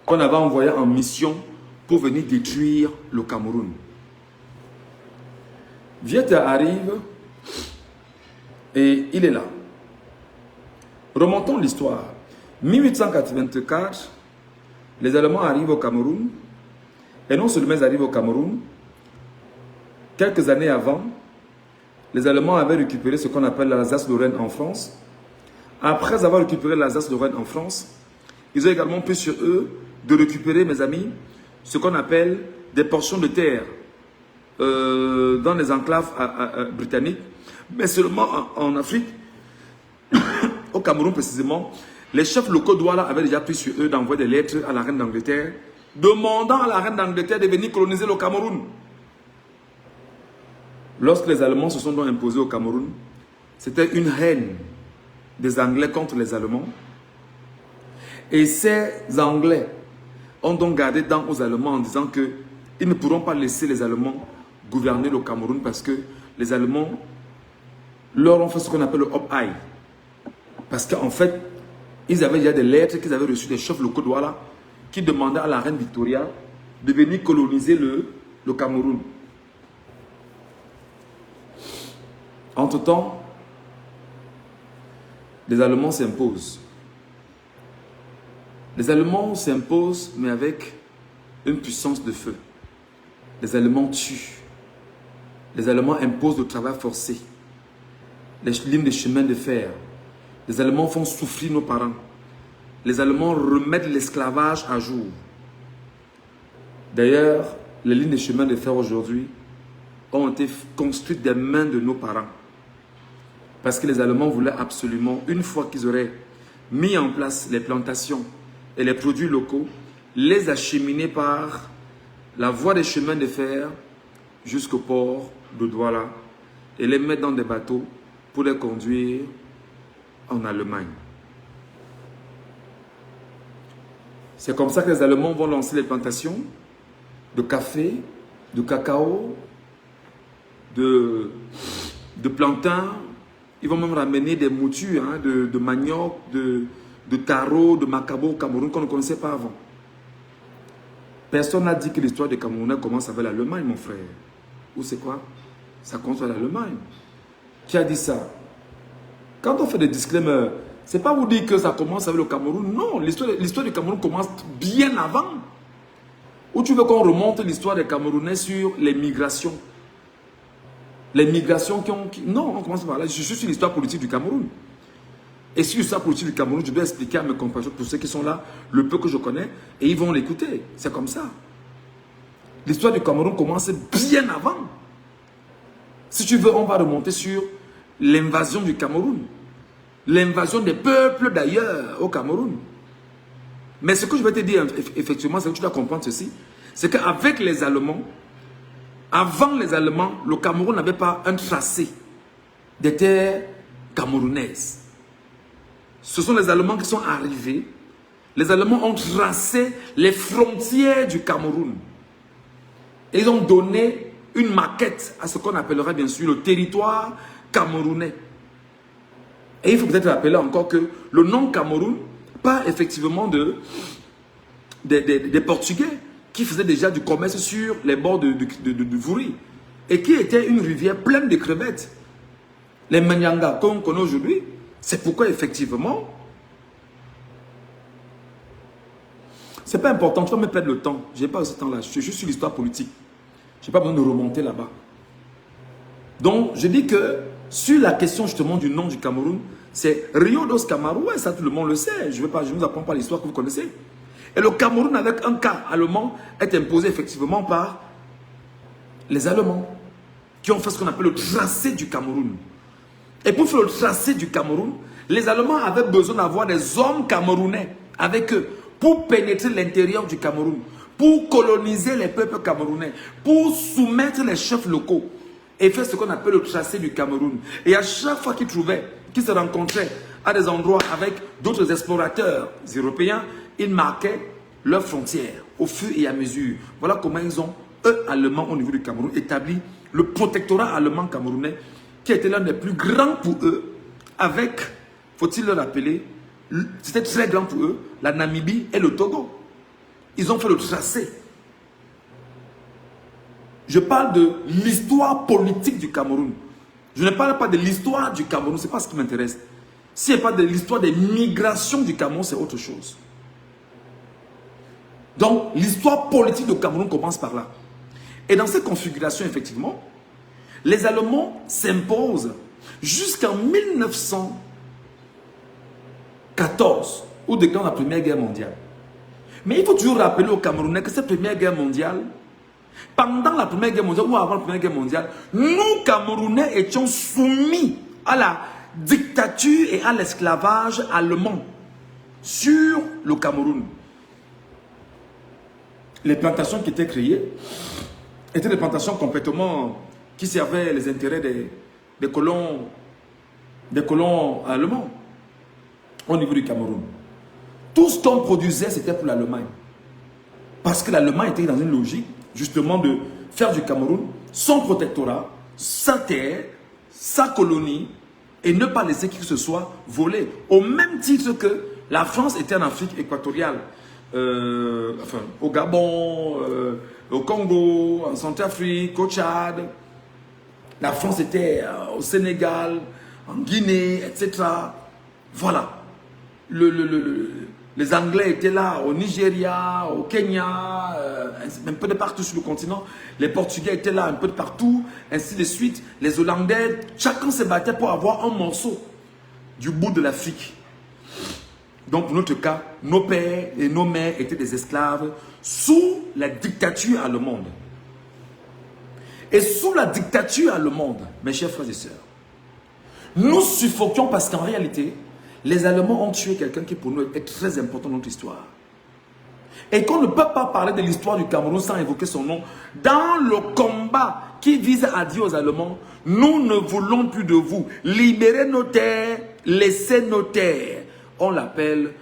Speaker 1: qu'on avait envoyé en mission pour venir détruire le Cameroun. Viettel arrive et il est là. Remontons l'histoire. 1884, les Allemands arrivent au Cameroun. Et non seulement ils arrivent au Cameroun, quelques années avant, les Allemands avaient récupéré ce qu'on appelle l'Alsace-Lorraine en France. Après avoir récupéré l'Alsace-Lorraine en France, ils ont également pris sur eux de récupérer, mes amis, ce qu'on appelle des portions de terre dans les enclaves britanniques, mais seulement en Afrique, au Cameroun précisément. Les chefs locaux Douala avaient déjà pris sur eux d'envoyer des lettres à la reine d'Angleterre, demandant à la reine d'Angleterre de venir coloniser le Cameroun. Lorsque les Allemands se sont donc imposés au Cameroun, c'était une haine des Anglais contre les Allemands. Et ces Anglais ont donc gardé dents aux Allemands en disant qu'ils ne pourront pas laisser les Allemands gouverner le Cameroun, parce que les Allemands leur ont fait ce qu'on appelle le Hop-Eye. Parce qu'en fait, ils avaient déjà des lettres qu'ils avaient reçues des chefs locaux Douala qui demandaient à la reine Victoria de venir coloniser le Cameroun. Entre-temps, les Allemands s'imposent. Les Allemands s'imposent, mais avec une puissance de feu. Les Allemands tuent. Les Allemands imposent le travail forcé, les lignes de chemin de fer. Les Allemands font souffrir nos parents. Les Allemands remettent l'esclavage à jour. D'ailleurs, les lignes de chemin de fer aujourd'hui ont été construites des mains de nos parents. Parce que les Allemands voulaient absolument, une fois qu'ils auraient mis en place les plantations et les produits locaux, les acheminer par la voie des chemins de fer jusqu'au port de Douala et les mettre dans des bateaux pour les conduire en Allemagne. C'est comme ça que les Allemands vont lancer les plantations de café, de cacao, de plantains. Ils vont même ramener des moutures, hein, de manioc, de taro, de macabo au Cameroun qu'on ne connaissait pas avant. Personne n'a dit que l'histoire des Camerounais commence avec l'Allemagne, mon frère. Ou c'est quoi? Ça commence avec l'Allemagne. Qui a dit ça? Quand on fait des disclaimers, c'est pas vous dire que ça commence avec le Cameroun. Non, l'histoire du Cameroun commence bien avant. Ou tu veux qu'on remonte l'histoire des Camerounais sur les migrations? Les migrations qui ont... Non, on commence par là. Je suis sur l'histoire politique du Cameroun. Et sur l'histoire politique du Cameroun, je dois expliquer à mes compatriotes, pour ceux qui sont là, le peu que je connais, et ils vont l'écouter. C'est comme ça. L'histoire du Cameroun commence bien avant. Si tu veux, on va remonter sur l'invasion du Cameroun. L'invasion des peuples d'ailleurs au Cameroun. Mais ce que je vais te dire, effectivement, c'est que tu dois comprendre ceci. C'est qu'avec les Allemands, avant les Allemands, le Cameroun n'avait pas un tracé des terres camerounaises. Ce sont les Allemands qui sont arrivés. Les Allemands ont tracé les frontières du Cameroun. Et ils ont donné une maquette à ce qu'on appellera bien sûr le territoire camerounais. Et il faut peut-être rappeler encore que le nom Cameroun part effectivement des Portugais qui faisait déjà du commerce sur les bords de Vouri et qui était une rivière pleine de crevettes. Les Manyanga qu'on connaît aujourd'hui, c'est pourquoi effectivement, c'est pas important, tu vas me perdre le temps. Je n'ai pas ce temps-là, je suis juste sur l'histoire politique. Je n'ai pas besoin de remonter là-bas. Donc, je dis que sur la question justement du nom du Cameroun, c'est Rio dos Cameroun, ouais, ça tout le monde le sait. Je ne vous apprends pas l'histoire que vous connaissez. Et le Cameroun avec un cas allemand est imposé effectivement par les Allemands qui ont fait ce qu'on appelle le tracé du Cameroun. Et pour faire le tracé du Cameroun, les Allemands avaient besoin d'avoir des hommes camerounais avec eux pour pénétrer l'intérieur du Cameroun, pour coloniser les peuples camerounais, pour soumettre les chefs locaux et faire ce qu'on appelle le tracé du Cameroun. Et à chaque fois qu'ils trouvaient, qu'ils se rencontraient à des endroits avec d'autres explorateurs européens, ils marquaient leurs frontières au fur et à mesure. Voilà comment ils ont, eux, Allemands, au niveau du Cameroun, établi le protectorat allemand camerounais, qui était l'un des plus grands pour eux, avec, faut-il le rappeler, c'était très grand pour eux, la Namibie et le Togo. Ils ont fait le tracé. Je parle de l'histoire politique du Cameroun. Je ne parle pas de l'histoire du Cameroun, ce n'est pas ce qui m'intéresse. Si ce n'est pas de l'histoire des migrations du Cameroun, c'est autre chose. Donc, l'histoire politique du Cameroun commence par là. Et dans cette configuration, effectivement, les Allemands s'imposent jusqu'en 1914, ou déclenche la Première Guerre mondiale. Mais il faut toujours rappeler aux Camerounais que cette Première Guerre mondiale, pendant la Première Guerre mondiale ou avant la Première Guerre mondiale, nous, Camerounais, étions soumis à la dictature et à l'esclavage allemand sur le Cameroun. Les plantations qui étaient créées étaient des plantations complètement qui servaient les intérêts des colons allemands au niveau du Cameroun. Tout ce qu'on produisait, c'était pour l'Allemagne. Parce que l'Allemagne était dans une logique, justement, de faire du Cameroun son protectorat, sa terre, sa colonie, et ne pas laisser qui que ce soit voler. Au même titre que la France était en Afrique équatoriale, enfin, au Gabon, au Congo, en Centrafrique, au Tchad. La France était au Sénégal, en Guinée, etc. Voilà. Les Anglais étaient là au Nigeria, au Kenya, un peu de partout sur le continent. Les Portugais étaient là un peu de partout, ainsi de suite. Les Hollandais, chacun se battait pour avoir un morceau du bout de l'Afrique. Donc, pour notre cas, nos pères et nos mères étaient des esclaves sous la dictature allemande. Et sous la dictature allemande, mes chers frères et sœurs, nous suffoquions parce qu'en réalité, les Allemands ont tué quelqu'un qui pour nous est très important dans notre histoire. Et qu'on ne peut pas parler de l'histoire du Cameroun sans évoquer son nom. Dans le combat qui vise à dire aux Allemands, nous ne voulons plus de vous. Libérez nos terres, laissez nos terres. On l'appelle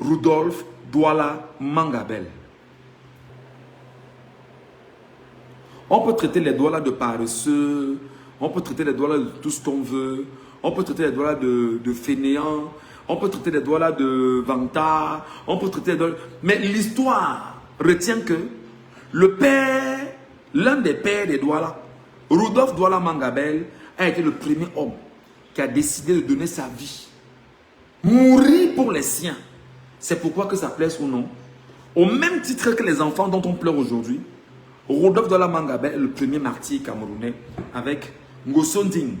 Speaker 1: Rudolf Douala Mangabel. On peut traiter les Douala de paresseux, on peut traiter les Douala de tout ce qu'on veut, on peut traiter les Douala de fainéants, on peut traiter les Douala de vantards, on peut traiter les Douala... Mais l'histoire retient que le père, l'un des pères des Douala, Rudolf Douala Mangabel, a été le premier homme qui a décidé de donner sa vie. Mourir pour les siens. C'est pourquoi que ça plaît son nom. Au même titre que les enfants dont on pleure aujourd'hui, Rudolf Douala Mangabel est le premier martyr camerounais avec Ngosonding,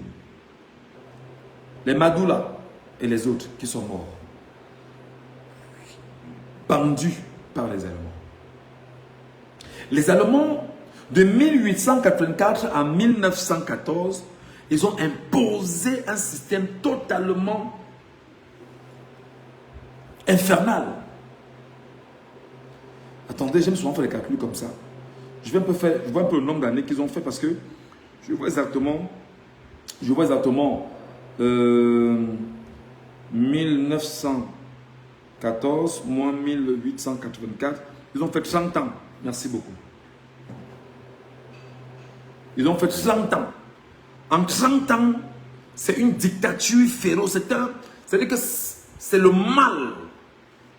Speaker 1: les Madoula et les autres qui sont morts. Pendus par les Allemands. Les Allemands, de 1884 à 1914, ils ont imposé un système totalement infernal. Attendez, j'aime souvent faire les calculs comme ça. Je vois un peu le nombre d'années qu'ils ont fait parce que je vois exactement 1914 moins 1884. Ils ont fait 30 ans. Merci beaucoup. Ils ont fait 30 ans. En 30 ans, c'est une dictature féroce. C'est-à-dire que c'est le mal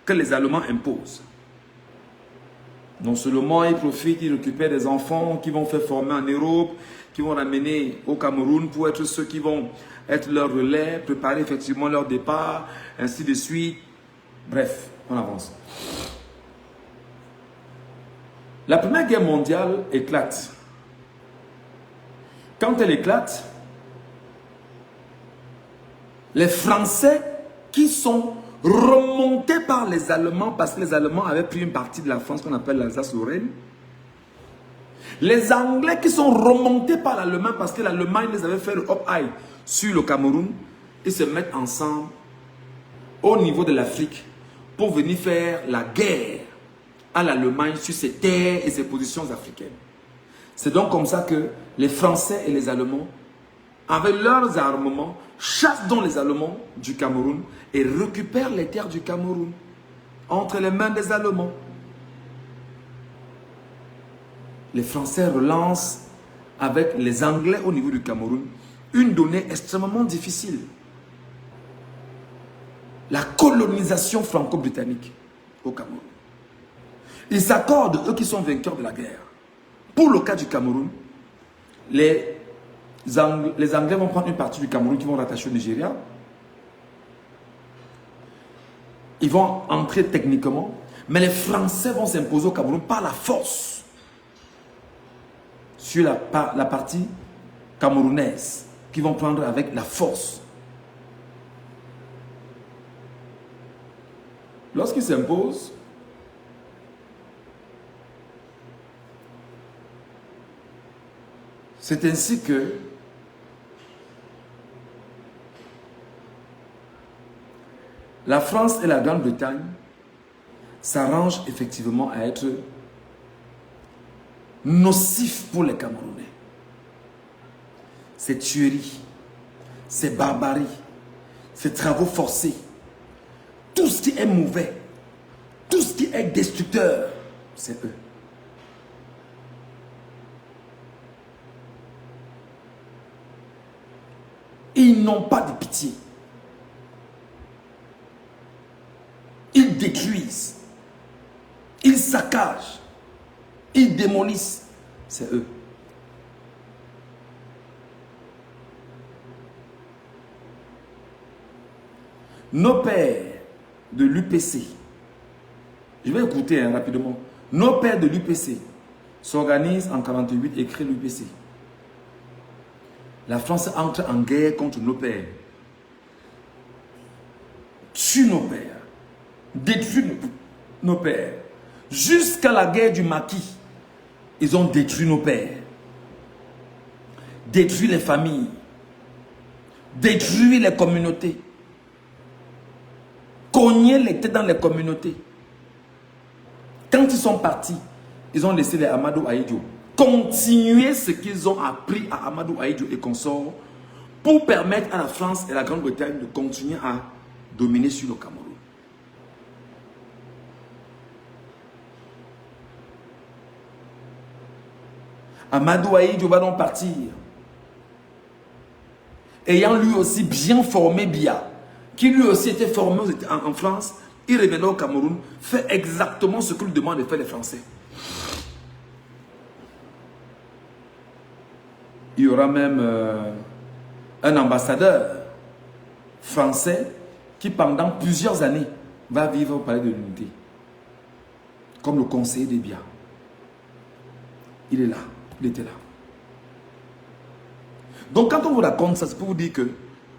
Speaker 1: que les Allemands imposent. Non seulement ils profitent, ils récupèrent des enfants qui vont faire former en Europe, qui vont ramener au Cameroun pour être ceux qui vont être leur relais, préparer effectivement leur départ, ainsi de suite. Bref, on avance. La Première Guerre mondiale éclate. Quand elle éclate, les Français qui sont remontés par les Allemands, parce que les Allemands avaient pris une partie de la France qu'on appelle l'Alsace-Lorraine, les Anglais qui sont remontés par l'Allemagne parce que l'Allemagne les avait fait le hop-high sur le Cameroun, ils se mettent ensemble au niveau de l'Afrique pour venir faire la guerre à l'Allemagne sur ses terres et ses positions africaines. C'est donc comme ça que les Français et les Allemands, avec leurs armements, chassent donc les Allemands du Cameroun et récupèrent les terres du Cameroun entre les mains des Allemands. Les Français relancent avec les Anglais au niveau du Cameroun une donnée extrêmement difficile. La colonisation franco-britannique au Cameroun. Ils s'accordent, eux qui sont vainqueurs de la guerre. Pour le cas du Cameroun, les Anglais vont prendre une partie du Cameroun qui vont rattacher au Nigeria. Ils vont entrer techniquement, mais les Français vont s'imposer au Cameroun par la force sur la partie camerounaise qu'ils vont prendre avec la force. Lorsqu'ils s'imposent, c'est ainsi que la France et la Grande-Bretagne s'arrangent effectivement à être nocifs pour les Camerounais. Ces tueries, ces barbaries, ces travaux forcés, tout ce qui est mauvais, tout ce qui est destructeur, c'est eux. Ils n'ont pas de pitié. Ils détruisent. Ils saccagent. Ils démolissent. C'est eux. Nos pères de l'UPC, je vais écouter rapidement. Nos pères de l'UPC s'organisent en 1948 et créent l'UPC. La France entre en guerre contre nos pères, tue nos pères, détruit nos pères. Jusqu'à la guerre du Maquis, ils ont détruit nos pères, détruit les familles, détruit les communautés, cogné les têtes dans les communautés. Quand ils sont partis, ils ont laissé les Amadou Ahidjo continuer ce qu'ils ont appris à Amadou Ahidjo et consorts pour permettre à la France et la Grande-Bretagne de continuer à dominer sur le Cameroun. Amadou Ahidjo va donc partir, ayant lui aussi bien formé Biya, qui lui aussi était formé en France. Il revenait au Cameroun, fait exactement ce que lui demandent de faire les Français. Il y aura même un ambassadeur français qui pendant plusieurs années va vivre au Palais de l'Unité, comme le conseiller des Biya. Il est là, il était là. Donc quand on vous raconte ça, c'est pour vous dire que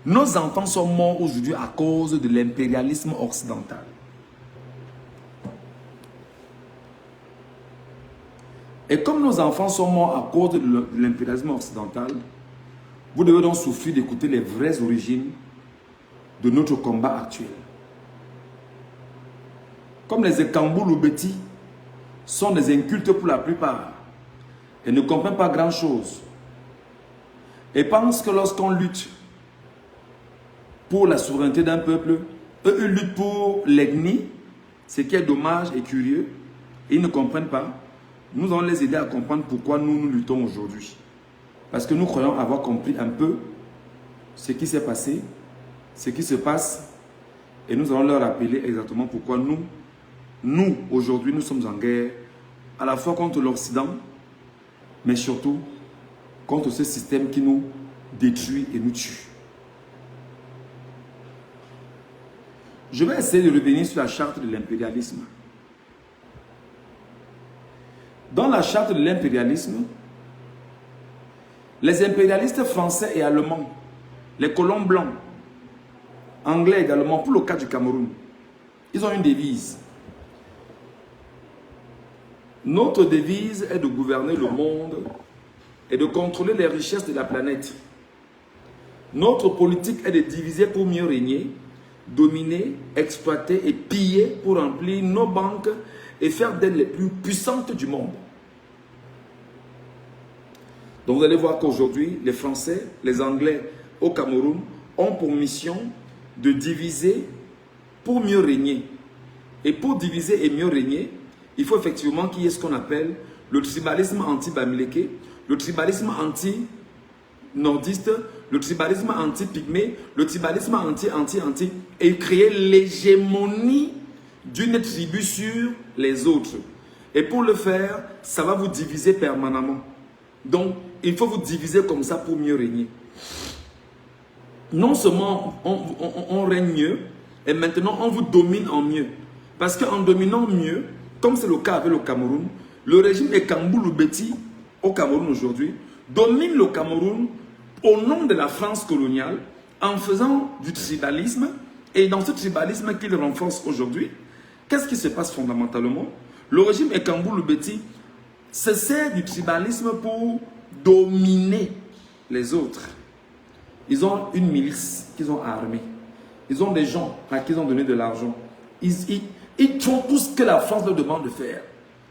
Speaker 1: nos enfants sont morts aujourd'hui à cause de l'impérialisme occidental. Et comme nos enfants sont morts à cause de l'impérialisme occidental, vous devez donc souffrir d'écouter les vraies origines de notre combat actuel. Comme les Ekambou Loubeti sont des incultes pour la plupart et ne comprennent pas grand-chose et pensent que lorsqu'on lutte pour la souveraineté d'un peuple, eux ils luttent pour l'ethnie, ce qui est dommage et curieux, et ils ne comprennent pas. Nous allons les aider à comprendre pourquoi nous luttons aujourd'hui. Parce que nous croyons avoir compris un peu ce qui s'est passé, ce qui se passe, et nous allons leur rappeler exactement pourquoi nous aujourd'hui, nous sommes en guerre à la fois contre l'Occident, mais surtout contre ce système qui nous détruit et nous tue. Je vais essayer de revenir sur la charte de l'impérialisme. Dans la charte de l'impérialisme, les impérialistes français et allemands, les colons blancs, anglais également, pour le cas du Cameroun, ils ont une devise. Notre devise est de gouverner le monde et de contrôler les richesses de la planète. Notre politique est de diviser pour mieux régner, dominer, exploiter et piller pour remplir nos banques et faire d'elles les plus puissantes du monde. Donc vous allez voir qu'aujourd'hui, les Français, les Anglais au Cameroun ont pour mission de diviser pour mieux régner. Et pour diviser et mieux régner, il faut effectivement qu'il y ait ce qu'on appelle le tribalisme anti-bamileke, le tribalisme anti-nordiste, le tribalisme anti-pygmée, le tribalisme anti, et créer l'hégémonie d'une tribu sur les autres. Et pour le faire, ça va vous diviser permanemment. Donc, il faut vous diviser comme ça pour mieux régner. Non seulement on règne mieux, et maintenant on vous domine en mieux. Parce qu'en dominant mieux, comme c'est le cas avec le Cameroun, le régime Ekambou-Loubeti au Cameroun aujourd'hui domine le Cameroun au nom de la France coloniale en faisant du tribalisme. Et dans ce tribalisme qu'il renforce aujourd'hui, qu'est-ce qui se passe fondamentalement? Le régime Ekambou-Loubeti se sert du tribalisme pour dominer les autres. Ils ont une milice qu'ils ont armée. Ils ont des gens à qui ils ont donné de l'argent. Ils font tout ce que la France leur demande de faire.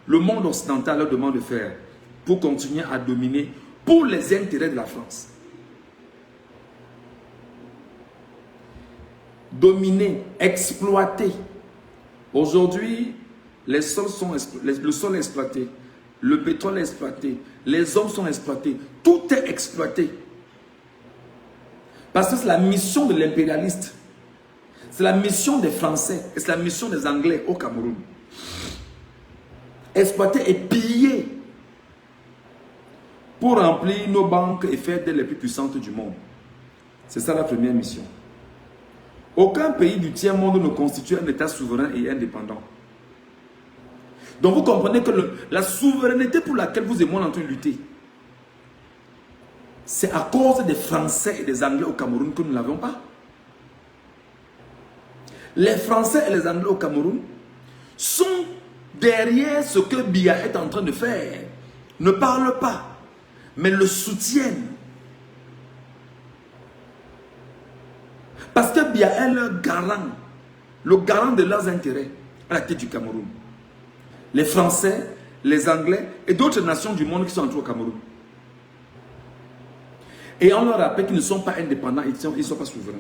Speaker 1: Le monde occidental leur demande de faire pour continuer à dominer pour les intérêts de la France. Dominer, exploiter. Aujourd'hui, le sol est exploité, le pétrole est exploité, les hommes sont exploités, tout est exploité. Parce que c'est la mission de l'impérialiste. C'est la mission des Français et c'est la mission des Anglais au Cameroun. Exploiter et piller pour remplir nos banques et faire d'elles les plus puissantes du monde. C'est ça la première mission. Aucun pays du tiers-monde ne constitue un État souverain et indépendant. Donc vous comprenez que la souveraineté pour laquelle vous et moi on est en train de lutter, c'est à cause des Français et des Anglais au Cameroun que nous ne l'avons pas. Les Français et les Anglais au Cameroun sont derrière ce que Biya est en train de faire. Ne parlent pas, mais le soutiennent. Parce que Biya est le garant de leurs intérêts à la tête du Cameroun. Les Français, les Anglais et d'autres nations du monde qui sont entrés au Cameroun. Et on leur rappelle qu'ils ne sont pas indépendants, ils ne sont pas souverains.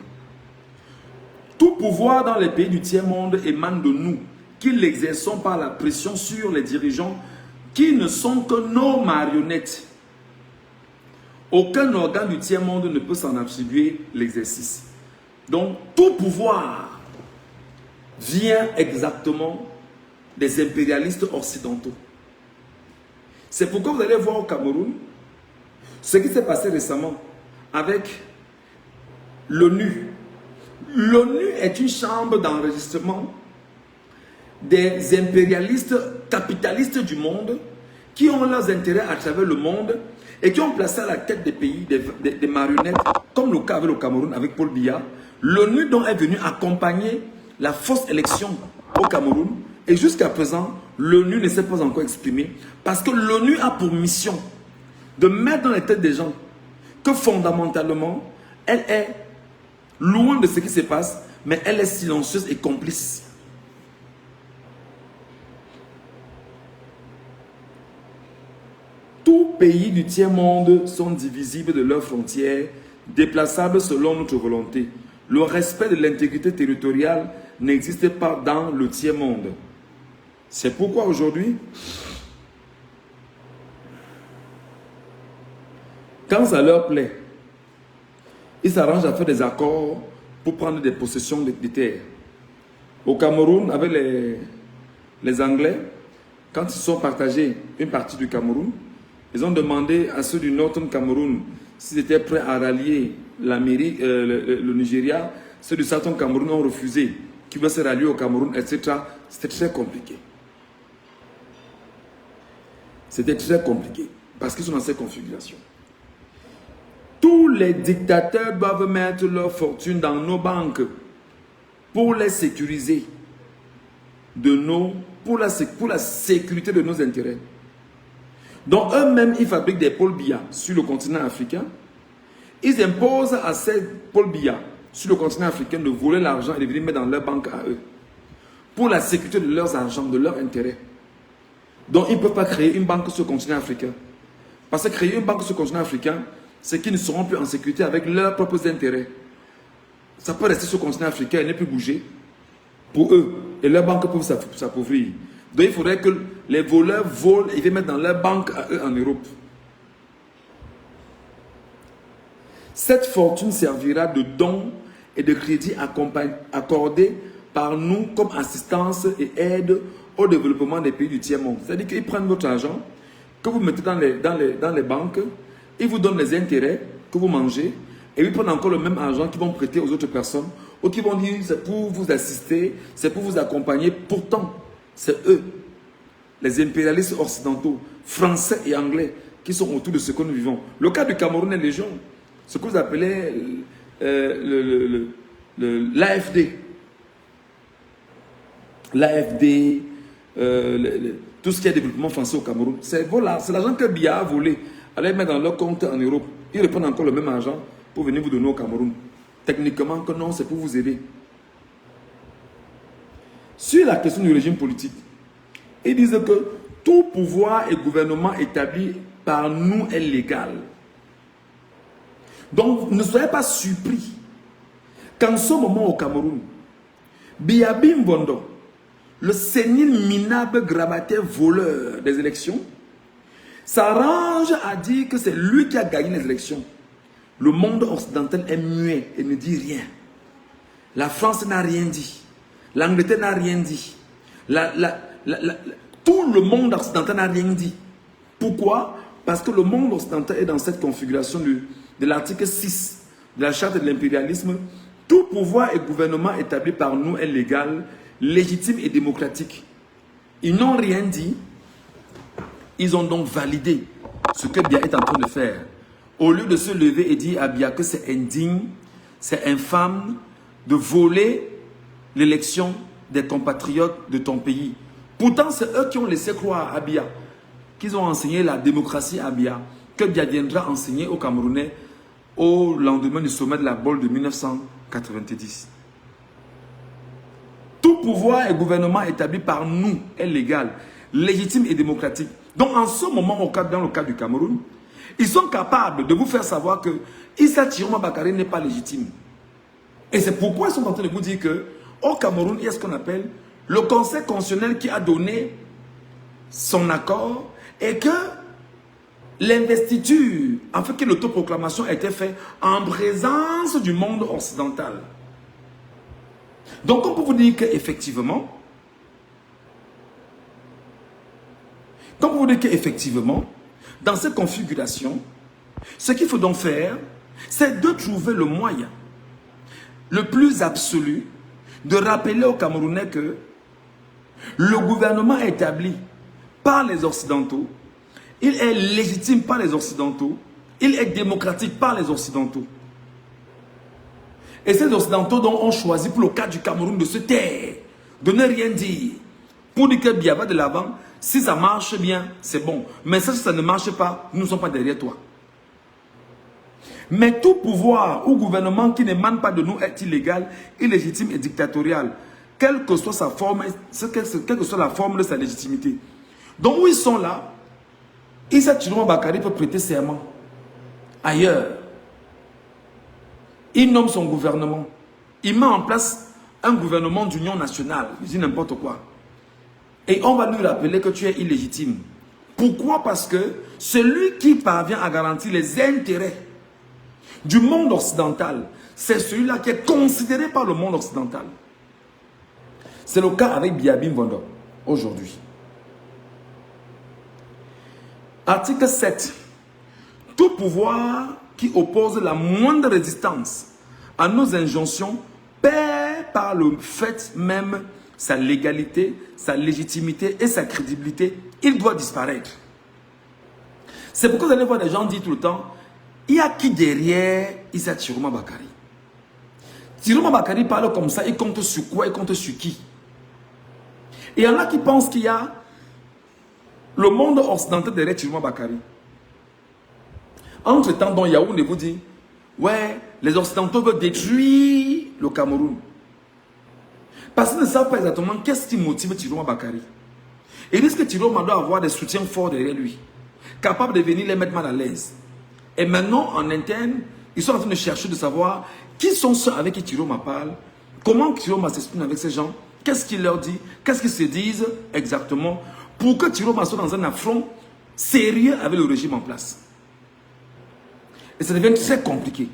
Speaker 1: Tout pouvoir dans les pays du tiers-monde émane de nous, qui l'exerçons par la pression sur les dirigeants qui ne sont que nos marionnettes. Aucun organe du tiers-monde ne peut s'en attribuer l'exercice. Donc, tout pouvoir vient exactement des impérialistes occidentaux. C'est pourquoi vous allez voir au Cameroun ce qui s'est passé récemment avec l'ONU. L'ONU est une chambre d'enregistrement des impérialistes capitalistes du monde qui ont leurs intérêts à travers le monde et qui ont placé à la tête des pays des marionnettes, comme le cas avec le Cameroun, avec Paul Biya. L'ONU donc est venue accompagner la fausse élection au Cameroun et jusqu'à présent, l'ONU ne s'est pas encore exprimée parce que l'ONU a pour mission de mettre dans les têtes des gens que fondamentalement, elle est loin de ce qui se passe, mais elle est silencieuse et complice. Tous pays du tiers-monde sont divisibles de leurs frontières, déplaçables selon notre volonté. Le respect de l'intégrité territoriale n'existe pas dans le tiers-monde. C'est pourquoi aujourd'hui, quand ça leur plaît, ils s'arrangent à faire des accords pour prendre des possessions des terres. Au Cameroun, avec les Anglais, quand ils sont partagés une partie du Cameroun, ils ont demandé à ceux du Northern Cameroun s'ils étaient prêts à rallier l'Amérique, le Nigeria. Ceux du Southern Cameroun ont refusé, qui veulent se rallier au Cameroun, etc. C'était très compliqué. C'était très compliqué parce qu'ils sont dans cette configuration. Tous les dictateurs doivent mettre leur fortune dans nos banques pour les sécuriser, pour la sécurité de nos intérêts. Donc eux-mêmes, ils fabriquent des pôles billets sur le continent africain. Ils imposent à ces pôles billets sur le continent africain de voler l'argent et de venir mettre dans leur banque à eux. Pour la sécurité de leurs argents, de leurs intérêts. Donc ils ne peuvent pas créer une banque sur le continent africain. Parce que créer une banque sur le continent africain, c'est qu'ils ne seront plus en sécurité avec leurs propres intérêts. Ça peut rester sur le continent africain et ne plus bouger pour eux. Et leurs banques peuvent s'appauvrir. Donc il faudrait que les voleurs volent et viennent mettre dans leur banque à eux en Europe. Cette fortune servira de dons et de crédits accordés par nous comme assistance et aide au développement des pays du tiers-monde. C'est-à-dire qu'ils prennent votre argent, que vous mettez dans les banques, ils vous donnent les intérêts que vous mangez, et ils prennent encore le même argent qu'ils vont prêter aux autres personnes, ou qui vont dire c'est pour vous assister, c'est pour vous accompagner. Pourtant, c'est eux, les impérialistes occidentaux, français et anglais, qui sont autour de ce que nous vivons. Le cas du Cameroun est légion. Ce que vous appelez l'AFD. L'AFD, tout ce qui est développement français au Cameroun, c'est voilà, c'est l'argent que Biya a volé. Allez mettre dans leur compte en Europe. Ils reprennent encore le même argent pour venir vous donner au Cameroun. Techniquement, que non, c'est pour vous aider. Sur la question du régime politique, ils disent que tout pouvoir et gouvernement établi par nous est légal. Donc, ne soyez pas surpris qu'en ce moment au Cameroun, Biya Mvondo, le sénile minable grabataire voleur des élections, s'arrange à dire que c'est lui qui a gagné les élections. Le monde occidental est muet et ne dit rien. La France n'a rien dit. L'Angleterre n'a rien dit. Tout le monde occidental n'a rien dit. Pourquoi? Parce que le monde occidental est dans cette configuration de l'article 6 de la charte de l'impérialisme. Tout pouvoir et gouvernement établi par nous est légal, légitime et démocratique. Ils n'ont rien dit. Ils ont donc validé ce que Biya est en train de faire. Au lieu de se lever et dire à Biya que c'est indigne, c'est infâme de voler l'élection des compatriotes de ton pays. Pourtant, c'est eux qui ont laissé croire à Biya qu'ils ont enseigné la démocratie à Biya, que Biya viendra enseigner aux Camerounais au lendemain du sommet de la Bolle de 1990. Tout pouvoir et gouvernement établi par nous est légal, légitime et démocratique. Donc en ce moment, dans le cas du Cameroun, ils sont capables de vous faire savoir que Issa Chiroma Bakary n'est pas légitime. Et c'est pourquoi ils sont en train de vous dire que au Cameroun, il y a ce qu'on appelle le Conseil constitutionnel qui a donné son accord et que l'investiture, en fait que l'autoproclamation a été faite en présence du monde occidental. Donc on peut vous dire qu'effectivement, dans cette configuration, ce qu'il faut donc faire, c'est de trouver le moyen le plus absolu de rappeler aux Camerounais que le gouvernement établi par les Occidentaux, il est légitime par les Occidentaux, il est démocratique par les Occidentaux. Et ces Occidentaux donc ont choisi pour le cas du Cameroun de se taire, de ne rien dire, pour dire que Biya va de l'avant. Si ça marche bien, c'est bon. Mais si ça ne marche pas, nous ne sommes pas derrière toi. Mais tout pouvoir ou gouvernement qui n'émane pas de nous est illégal, illégitime et dictatorial, quelle que soit sa forme, quelle que soit la forme de sa légitimité. Donc où ils sont là, Issa Chiroma Bakary peut prêter serment ailleurs. Il nomme son gouvernement. Il met en place un gouvernement d'union nationale. Je dis n'importe quoi. Et on va lui rappeler que tu es illégitime. Pourquoi? Parce que celui qui parvient à garantir les intérêts du monde occidental, c'est celui-là qui est considéré par le monde occidental. C'est le cas avec Biya Mvondo aujourd'hui. Article 7. Tout pouvoir qui oppose la moindre résistance à nos injonctions perd par le fait même sa légalité, sa légitimité et sa crédibilité. Il doit disparaître. C'est pourquoi vous allez voir des gens dire tout le temps, il y a qui derrière Issa Chiroma Bakari. Chiroma Bakari parle comme ça, il compte sur quoi, il compte sur qui? Et il y en a qui pensent qu'il y a le monde occidental derrière Chiroma Bakari. Entre-temps, dans Yaoundé vous dit, ouais, les Occidentaux veulent détruire le Cameroun. Parce qu'ils ne savent pas exactement qu'est-ce qui motive Chiroma Bakari. Ils disent que Chiroma doit avoir des soutiens forts derrière lui, capables de venir les mettre mal à l'aise. Et maintenant, en interne, ils sont en train de chercher de savoir qui sont ceux avec qui Chiroma parle, comment Chiroma s'exprime avec ces gens, qu'est-ce qu'il leur dit, qu'est-ce qu'ils se disent exactement, pour que Chiroma soit dans un affront sérieux avec le régime en place. Et ça devient très compliqué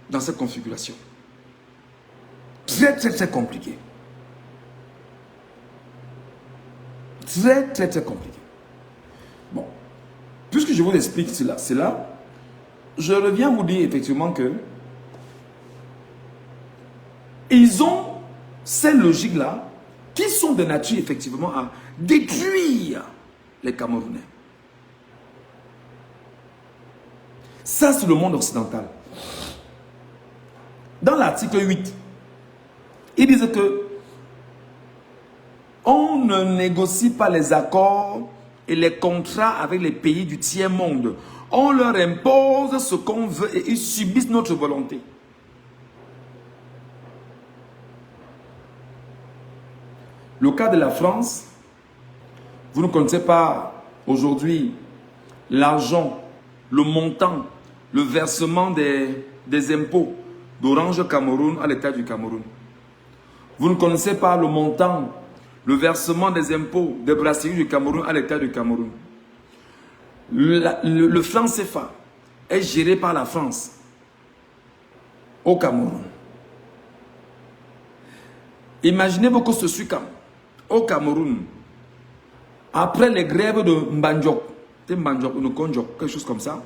Speaker 1: dans cette configuration. Très compliqué. Très compliqué. Bon. Puisque je vous explique cela, je reviens vous dire effectivement que ils ont ces logiques-là qui sont de nature effectivement à détruire les Camerounais. Ça, c'est le monde occidental. Dans l'article 8, ils disent que on ne négocie pas les accords et les contrats avec les pays du tiers-monde. On leur impose ce qu'on veut et ils subissent notre volonté. Le cas de la France, vous ne connaissez pas aujourd'hui l'argent, le montant, le versement des impôts d'Orange Cameroun à l'État du Cameroun. Vous ne connaissez pas le montant, le versement des impôts des brasseries du Cameroun à l'État du Cameroun. Le franc CFA est géré par la France au Cameroun. Imaginez-vous que ce soit au Cameroun, après les grèves de Mbandjok, quelque chose comme ça,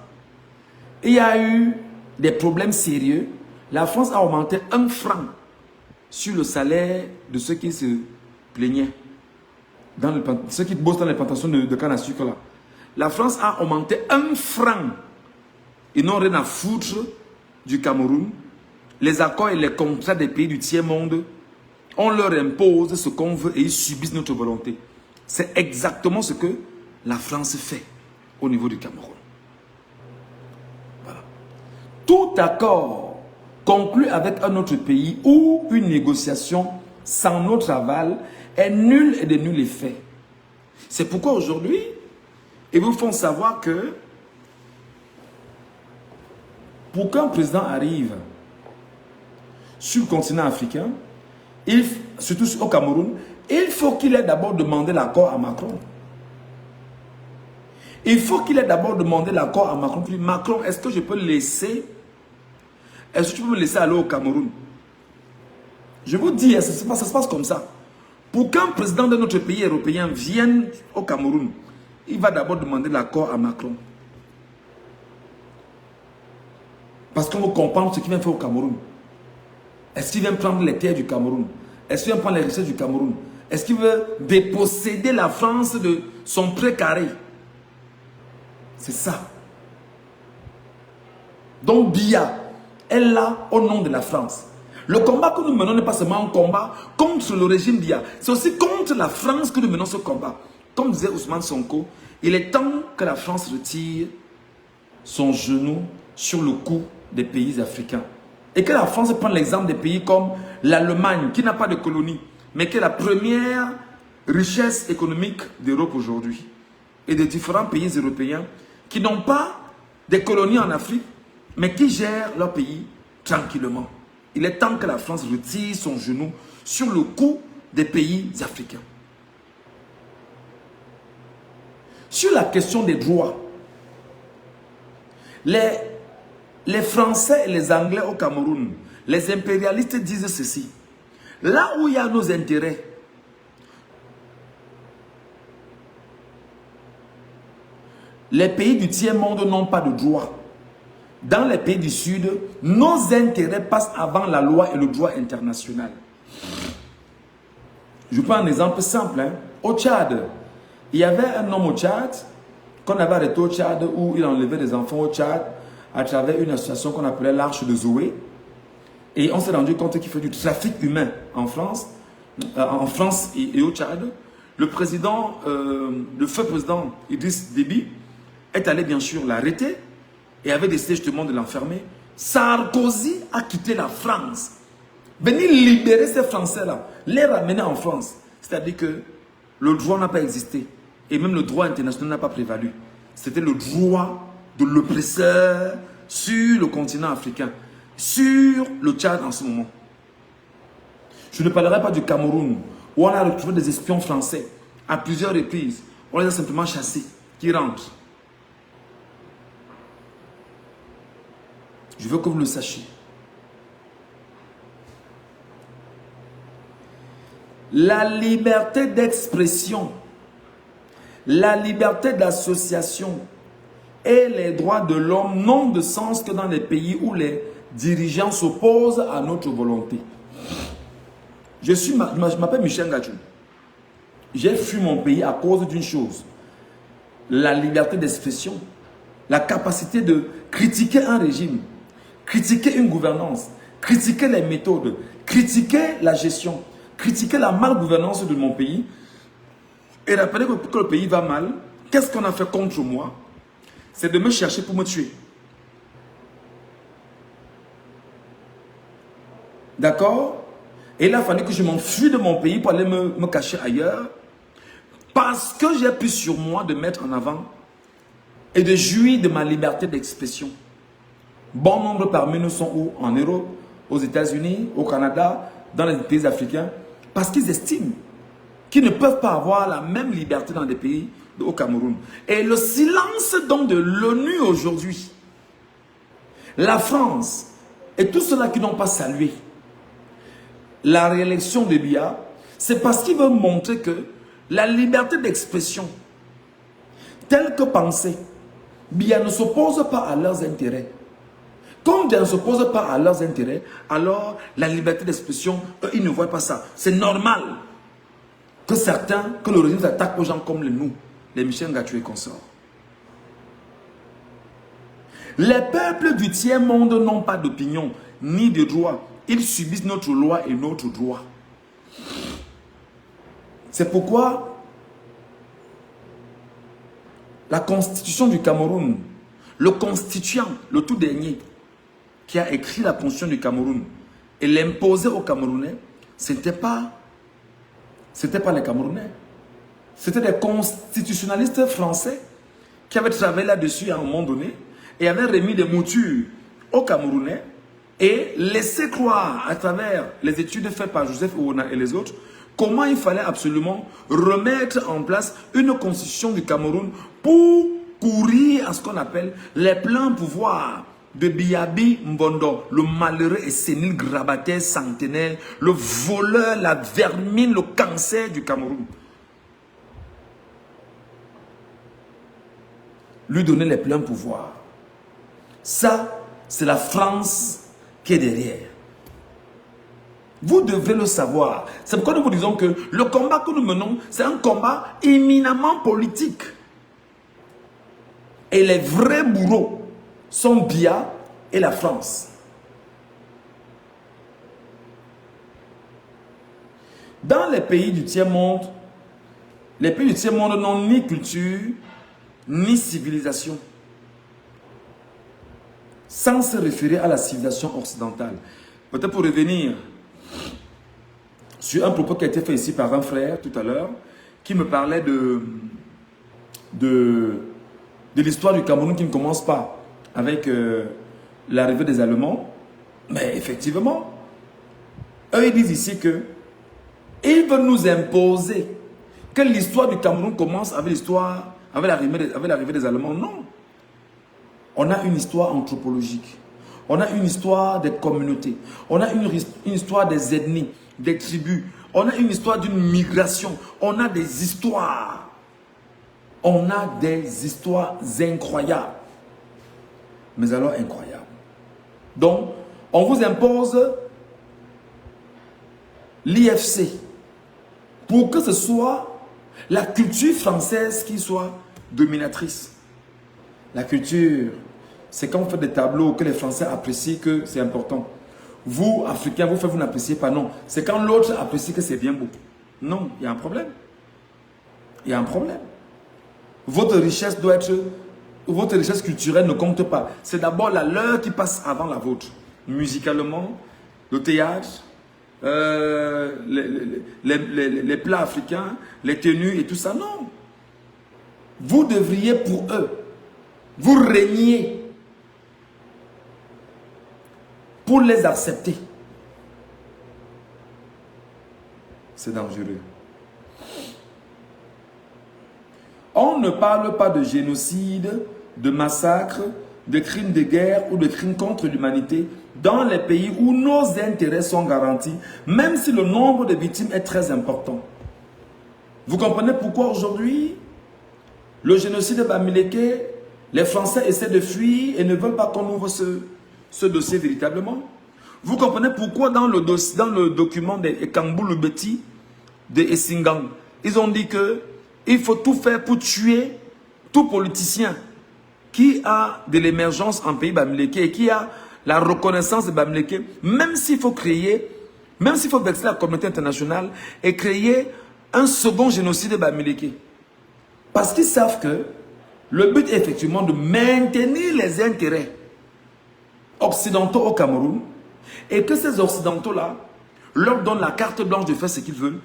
Speaker 1: il y a eu des problèmes sérieux. La France a augmenté 1 franc sur le salaire de ceux qui se plaignaient, ceux qui bossent dans les plantations de canne à sucre là. La France a augmenté 1 franc. Ils n'ont rien à foutre du Cameroun. Les accords et les contrats des pays du tiers-monde, on leur impose ce qu'on veut et ils subissent notre volonté. C'est exactement ce que la France fait au niveau du Cameroun. Voilà. Tout accord conclu avec un autre pays ou une négociation sans notre aval est nul et de nul effet. C'est pourquoi aujourd'hui, ils vous font savoir que pour qu'un président arrive sur le continent africain, surtout au Cameroun, il faut qu'il ait d'abord demandé l'accord à Macron. Il faut qu'il ait d'abord demandé l'accord à Macron. Macron, est-ce que je peux laisser, est-ce que tu peux me laisser aller au Cameroun? Je vous dis, ça se passe comme ça. Pour qu'un président de notre pays européen vienne au Cameroun, il va d'abord demander l'accord à Macron. Parce qu'on veut comprendre ce qu'il vient faire au Cameroun. Est-ce qu'il vient prendre les terres du Cameroun? Est-ce qu'il vient prendre les richesses du Cameroun? Est-ce qu'il veut déposséder la France de son pré carré? C'est ça. Donc Biya est là au nom de la France. Le combat que nous menons n'est pas seulement un combat contre le régime Biya. C'est aussi contre la France que nous menons ce combat. Comme disait Ousmane Sonko, il est temps que la France retire son genou sur le cou des pays africains. Et que la France prenne l'exemple des pays comme l'Allemagne, qui n'a pas de colonie, mais qui est la première richesse économique d'Europe aujourd'hui. Et de différents pays européens qui n'ont pas des colonies en Afrique, mais qui gèrent leur pays tranquillement. Il est temps que la France retire son genou sur le cou des pays africains. Sur la question des droits, les Français et les Anglais au Cameroun, les impérialistes disent ceci. Là où il y a nos intérêts, les pays du tiers-monde n'ont pas de droit. Dans les pays du Sud, nos intérêts passent avant la loi et le droit international. Je prends un exemple simple. Hein. Au Tchad, il y avait un homme au Tchad qu'on avait arrêté au Tchad où il enlevait des enfants au Tchad à travers une association qu'on appelait l'Arche de Zoé. Et on s'est rendu compte qu'il fait du trafic humain en France et au Tchad. Le président, le feu président Idriss Déby est allé bien sûr l'arrêter et avait décidé justement de l'enfermer. Sarkozy a quitté la France. Venir libérer ces Français-là, les ramener en France. C'est-à-dire que le droit n'a pas existé. Et même le droit international n'a pas prévalu. C'était le droit de l'oppresseur sur le continent africain, sur le Tchad en ce moment. Je ne parlerai pas du Cameroun, où on a retrouvé des espions français à plusieurs reprises. On les a simplement chassés, qui rentrent. Je veux que vous le sachiez. La liberté d'expression, la liberté d'association et les droits de l'homme n'ont de sens que dans les pays où les dirigeants s'opposent à notre volonté. Je m'appelle Michel Ngachou. J'ai fui mon pays à cause d'une chose. La liberté d'expression, la capacité de critiquer un régime, critiquer une gouvernance, critiquer les méthodes, critiquer la gestion, critiquer la malgouvernance de mon pays et rappeler que le pays va mal. Qu'est-ce qu'on a fait contre moi? C'est de me chercher pour me tuer. D'accord? Et il a fallu que je m'enfuis de mon pays pour aller me cacher ailleurs. Parce que j'ai pu sur moi de mettre en avant et de jouir de ma liberté d'expression. Bon nombre parmi nous sont où? En Europe, aux États-Unis, au Canada, dans les pays africains. Parce qu'ils estiment qu'ils ne peuvent pas avoir la même liberté dans des pays au Cameroun. Et le silence donc de l'ONU aujourd'hui, la France et tous ceux-là qui n'ont pas salué la réélection de Biya, c'est parce qu'ils veulent montrer que la liberté d'expression, telle que pensée, Biya ne s'oppose pas à leurs intérêts. Comme Biya ne s'oppose pas à leurs intérêts, alors la liberté d'expression, eux, ils ne voient pas ça. C'est normal que certains, que le régime s'attaque aux gens comme nous, les Michel Ngachou et consorts. Les peuples du tiers-monde n'ont pas d'opinion, ni de droit. Ils subissent notre loi et notre droit. C'est pourquoi la constitution du Cameroun, le constituant, le tout dernier, qui a écrit la constitution du Cameroun et l'imposait aux Camerounais, ce n'était pas les Camerounais. C'était des constitutionnalistes français qui avaient travaillé là-dessus à un moment donné et avaient remis des moutures aux Camerounais et laissé croire à travers les études faites par Joseph Ouona et les autres comment il fallait absolument remettre en place une constitution du Cameroun pour courir à ce qu'on appelle les pleins pouvoirs de Biyabi Mbondo, le malheureux et sénile grabataire centenaire, le voleur, la vermine, le cancer du Cameroun. Lui donner les pleins pouvoirs. Ça, c'est la France qui est derrière. Vous devez le savoir. C'est pourquoi nous vous disons que le combat que nous menons, c'est un combat éminemment politique. Et les vrais bourreaux sont Biya et la France. Dans les pays du tiers-monde, les pays du tiers-monde n'ont ni culture, ni civilisation. Sans se référer à la civilisation occidentale. Peut-être pour revenir sur un propos qui a été fait ici par un frère tout à l'heure, qui me parlait de l'histoire du Cameroun qui ne commence pas avec l'arrivée des Allemands. Mais effectivement, eux ils disent ici que ils veulent nous imposer que l'histoire du Cameroun commence avec l'histoire, avec l'arrivée des Allemands. Non. On a une histoire anthropologique. On a une histoire des communautés. On a une histoire des ethnies, des tribus. On a une histoire d'une migration. On a des histoires. On a des histoires incroyables. Mais alors incroyables. Donc, on vous impose l'IFC pour que ce soit la culture française qui soit dominatrice. La culture, c'est quand on fait des tableaux que les Français apprécient que c'est important. Vous, Africains, vous n'appréciez pas, non. C'est quand l'autre apprécie que c'est bien beau. Non, il y a un problème. Il y a un problème. Votre richesse doit être... Votre richesse culturelle ne compte pas. C'est d'abord la leur qui passe avant la vôtre. Musicalement, le théâtre, les plats africains, les tenues et tout ça. Non. Vous devriez pour eux, vous régner pour les accepter. C'est dangereux. On ne parle pas de génocide, de massacre, de crimes de guerre ou de crimes contre l'humanité dans les pays où nos intérêts sont garantis, même si le nombre de victimes est très important. Vous comprenez pourquoi aujourd'hui, le génocide de Bamileke, les Français essaient de fuir et ne veulent pas qu'on ouvre ce dossier véritablement. Vous comprenez pourquoi dans le document de Ekambou Lubeti, de Essingang, ils ont dit que il faut tout faire pour tuer tout politicien qui a de l'émergence en pays Bamileke et qui a la reconnaissance de Bamileke, même s'il faut créer, même s'il faut vexer la communauté internationale et créer un second génocide de Bamileke. Parce qu'ils savent que le but est effectivement de maintenir les intérêts occidentaux au Cameroun et que ces occidentaux-là leur donnent la carte blanche de faire ce qu'ils veulent.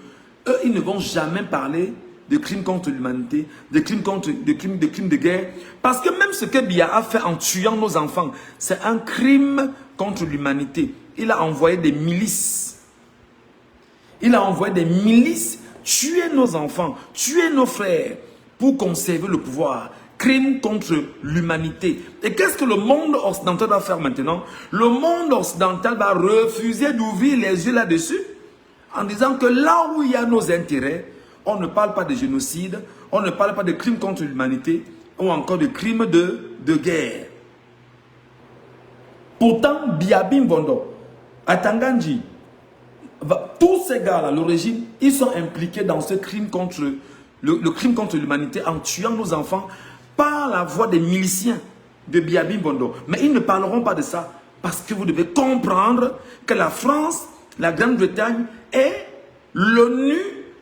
Speaker 1: Eux, ils ne vont jamais parler de crimes contre l'humanité, de crimes de guerre. Parce que même ce que Biya a fait en tuant nos enfants, c'est un crime contre l'humanité. Il a envoyé des milices. Il a envoyé des milices tuer nos enfants, tuer nos frères pour conserver le pouvoir. Crime contre l'humanité. Et qu'est-ce que le monde occidental va faire maintenant? Le monde occidental va refuser d'ouvrir les yeux là-dessus en disant que là où il y a nos intérêts, on ne parle pas de génocide, on ne parle pas de crimes contre l'humanité ou encore de crimes de guerre. Pourtant, Biabim Bondo, Atanganji, tous ces gars-là, l'origine, ils sont impliqués dans ce crime contre le crime contre l'humanité en tuant nos enfants par la voix des miliciens de Biabim Bondo. Mais ils ne parleront pas de ça parce que vous devez comprendre que la France, la Grande-Bretagne et l'ONU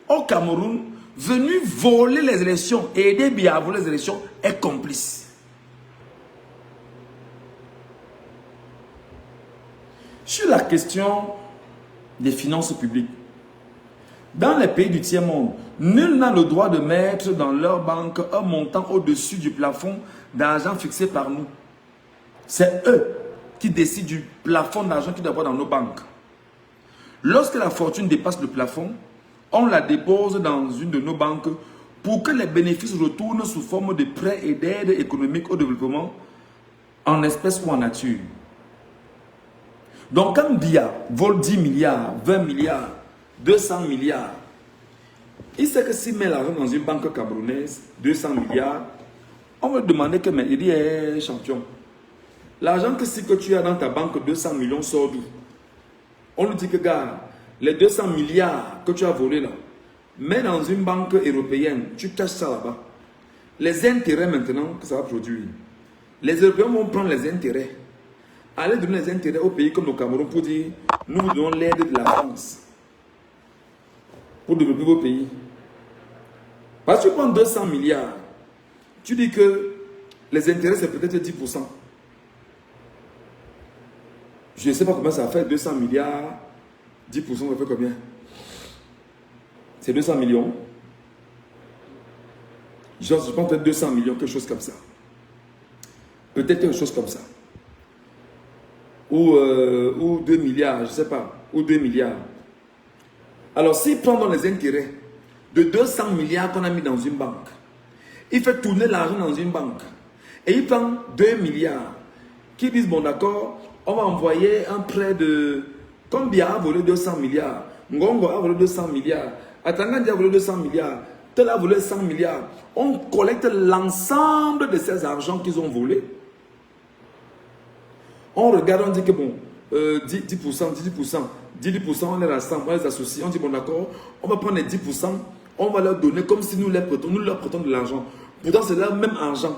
Speaker 1: au Cameroun, venu voler les élections et aider Biya à voler les élections, est complice. Sur la question des finances publiques, dans les pays du tiers-monde, nul n'a le droit de mettre dans leur banque un montant au-dessus du plafond d'argent fixé par nous. C'est eux qui décident du plafond d'argent qu'ils doivent avoir dans nos banques. Lorsque la fortune dépasse le plafond, on la dépose dans une de nos banques pour que les bénéfices retournent sous forme de prêts et d'aides économiques au développement en espèces ou en nature. Donc quand Biya vole 10 milliards, 20 milliards, 200 milliards, il sait que s'il met l'argent dans une banque camerounaise, 200 milliards, on va lui demander que, mais il dit, hey, champion, l'argent que tu as dans ta banque, 200 millions, sort d'où? On lui dit que, gars, les 200 milliards que tu as volés là, mets dans une banque européenne, tu caches ça là-bas. Les intérêts maintenant que ça va produire, les Européens vont prendre les intérêts, aller donner les intérêts aux pays comme le Cameroun pour dire, nous vous donnons l'aide de la France pour développer vos pays. Parce que tu prends 200 milliards, tu dis que les intérêts c'est peut-être 10%. Je ne sais pas comment ça fait 200 milliards. 10% ça fait combien? C'est 200 millions. Genre, je pense peut-être 200 millions, quelque chose comme ça. Peut-être quelque chose comme ça. Ou 2 milliards, je ne sais pas. Ou 2 milliards. Alors, s'il prend dans les intérêts de 200 milliards qu'on a mis dans une banque, il fait tourner l'argent dans une banque, et il prend 2 milliards, qui disent, bon d'accord, on va envoyer un prêt de... Comme Biya a volé 200 milliards, Ngongo a volé 200 milliards, Atangandi a volé 200 milliards, tel a volé 100 milliards. On collecte l'ensemble de ces argents qu'ils ont volés. On regarde, on dit que bon, 10%, on les rassemble, on les associe, on dit bon d'accord, on va prendre les 10%, on va leur donner comme si nous leur prêtons de l'argent. Pourtant, c'est le même argent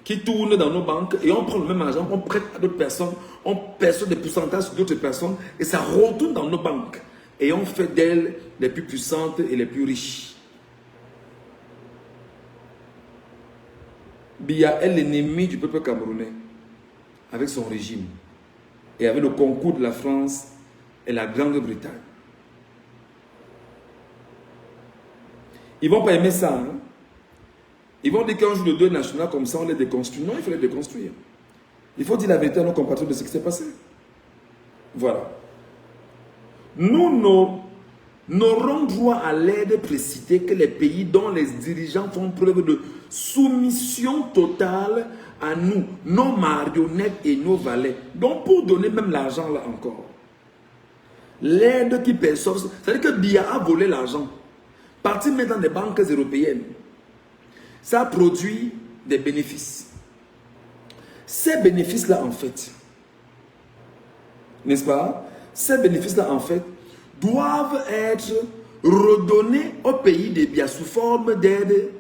Speaker 1: qui tourne dans nos banques et on prend le même argent, on prête à d'autres personnes, on perçoit des pourcentages sur d'autres personnes et ça retourne dans nos banques. Et on fait d'elles les plus puissantes et les plus riches. Biya est l'ennemi du peuple camerounais avec son régime et avec le concours de la France et la Grande-Bretagne. Ils ne vont pas aimer ça. Hein? Ils vont dire qu'un jour de deuil national comme ça, on les déconstruit. Non, il faut les déconstruire. Il faut dire la vérité à nos compatriotes de ce qui s'est passé. Voilà. Nous n'aurons droit à l'aide précitée que les pays dont les dirigeants font preuve de soumission totale à nous, nos marionnettes et nos valets. Donc pour donner même l'argent là encore, l'aide qui perçoit, c'est-à-dire que Biya a volé l'argent, parti mettre dans des banques européennes, ça produit des bénéfices. Ces bénéfices-là en fait, n'est-ce pas? Ces bénéfices-là en fait doivent être redonnés au pays de Biya sous forme d'aide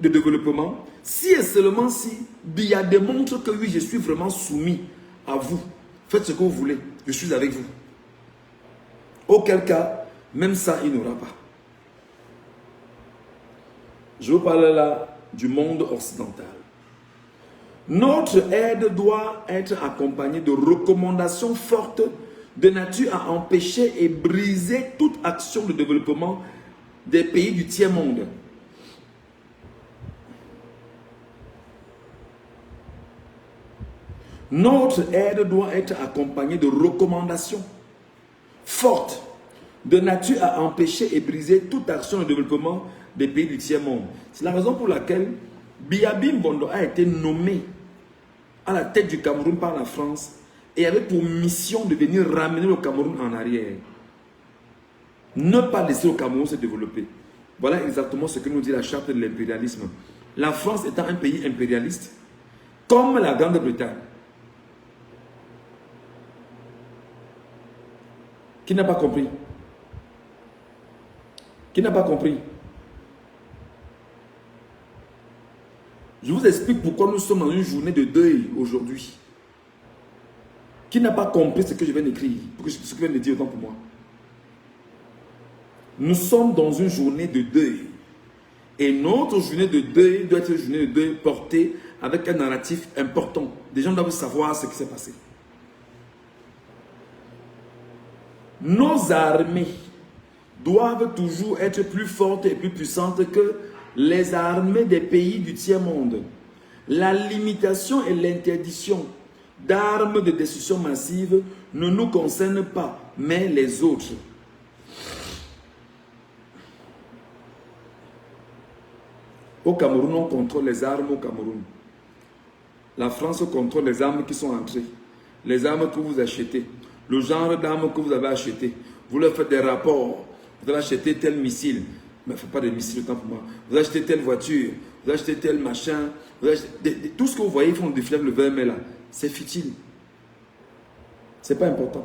Speaker 1: de développement, si et seulement si Biya démontre que oui, je suis vraiment soumis à vous. Faites ce que vous voulez, je suis avec vous. Auquel cas, même ça, il n'aura pas. Je vous parle là du monde occidental. Notre aide doit être accompagnée de recommandations fortes de nature à empêcher et briser toute action de développement des pays du tiers-monde. Notre aide doit être accompagnée de recommandations fortes de nature à empêcher et briser toute action de développement des pays du tiers-monde. C'est la raison pour laquelle Biya Mbondo a été nommé à la tête du Cameroun par la France et avait pour mission de venir ramener le Cameroun en arrière. Ne pas laisser le Cameroun se développer. Voilà exactement ce que nous dit la charte de l'impérialisme. La France étant un pays impérialiste, comme la Grande-Bretagne. Qui n'a pas compris? Qui n'a pas compris? Je vous explique pourquoi nous sommes dans une journée de deuil aujourd'hui. Qui n'a pas compris ce que je viens d'écrire, ce que je viens de dire autant pour moi? Nous sommes dans une journée de deuil. Et notre journée de deuil doit être une journée de deuil portée avec un narratif important. Les gens doivent savoir ce qui s'est passé. Nos armées doivent toujours être plus fortes et plus puissantes que les armées des pays du tiers-monde. La limitation et l'interdiction d'armes de destruction massive ne nous concernent pas, mais les autres. Au Cameroun, on contrôle les armes au Cameroun. La France contrôle les armes qui sont entrées, les armes que vous achetez, le genre d'armes que vous avez acheté. Vous leur faites des rapports. Vous avez acheté tel missile. Mais il ne faut pas de missiles autant pour moi. Vous achetez telle voiture. Vous achetez tel machin. Vous achetez, tout ce que vous voyez, ils font des flèches le 20 mai là. C'est futile. Ce n'est pas important.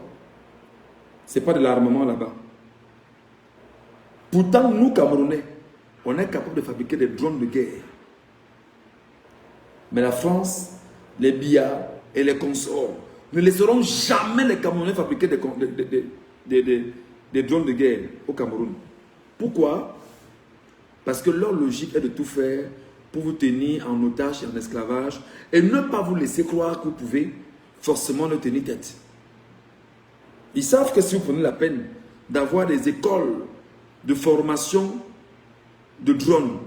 Speaker 1: Ce n'est pas de l'armement là-bas. Pourtant, nous, Camerounais, on est capable de fabriquer des drones de guerre. Mais la France, les Biya et les consorts ne laisseront jamais les Camerounais fabriquer des drones de guerre au Cameroun. Pourquoi? Parce que leur logique est de tout faire pour vous tenir en otage et en esclavage et ne pas vous laisser croire que vous pouvez forcément leur tenir tête. Ils savent que si vous prenez la peine d'avoir des écoles de formation de drones,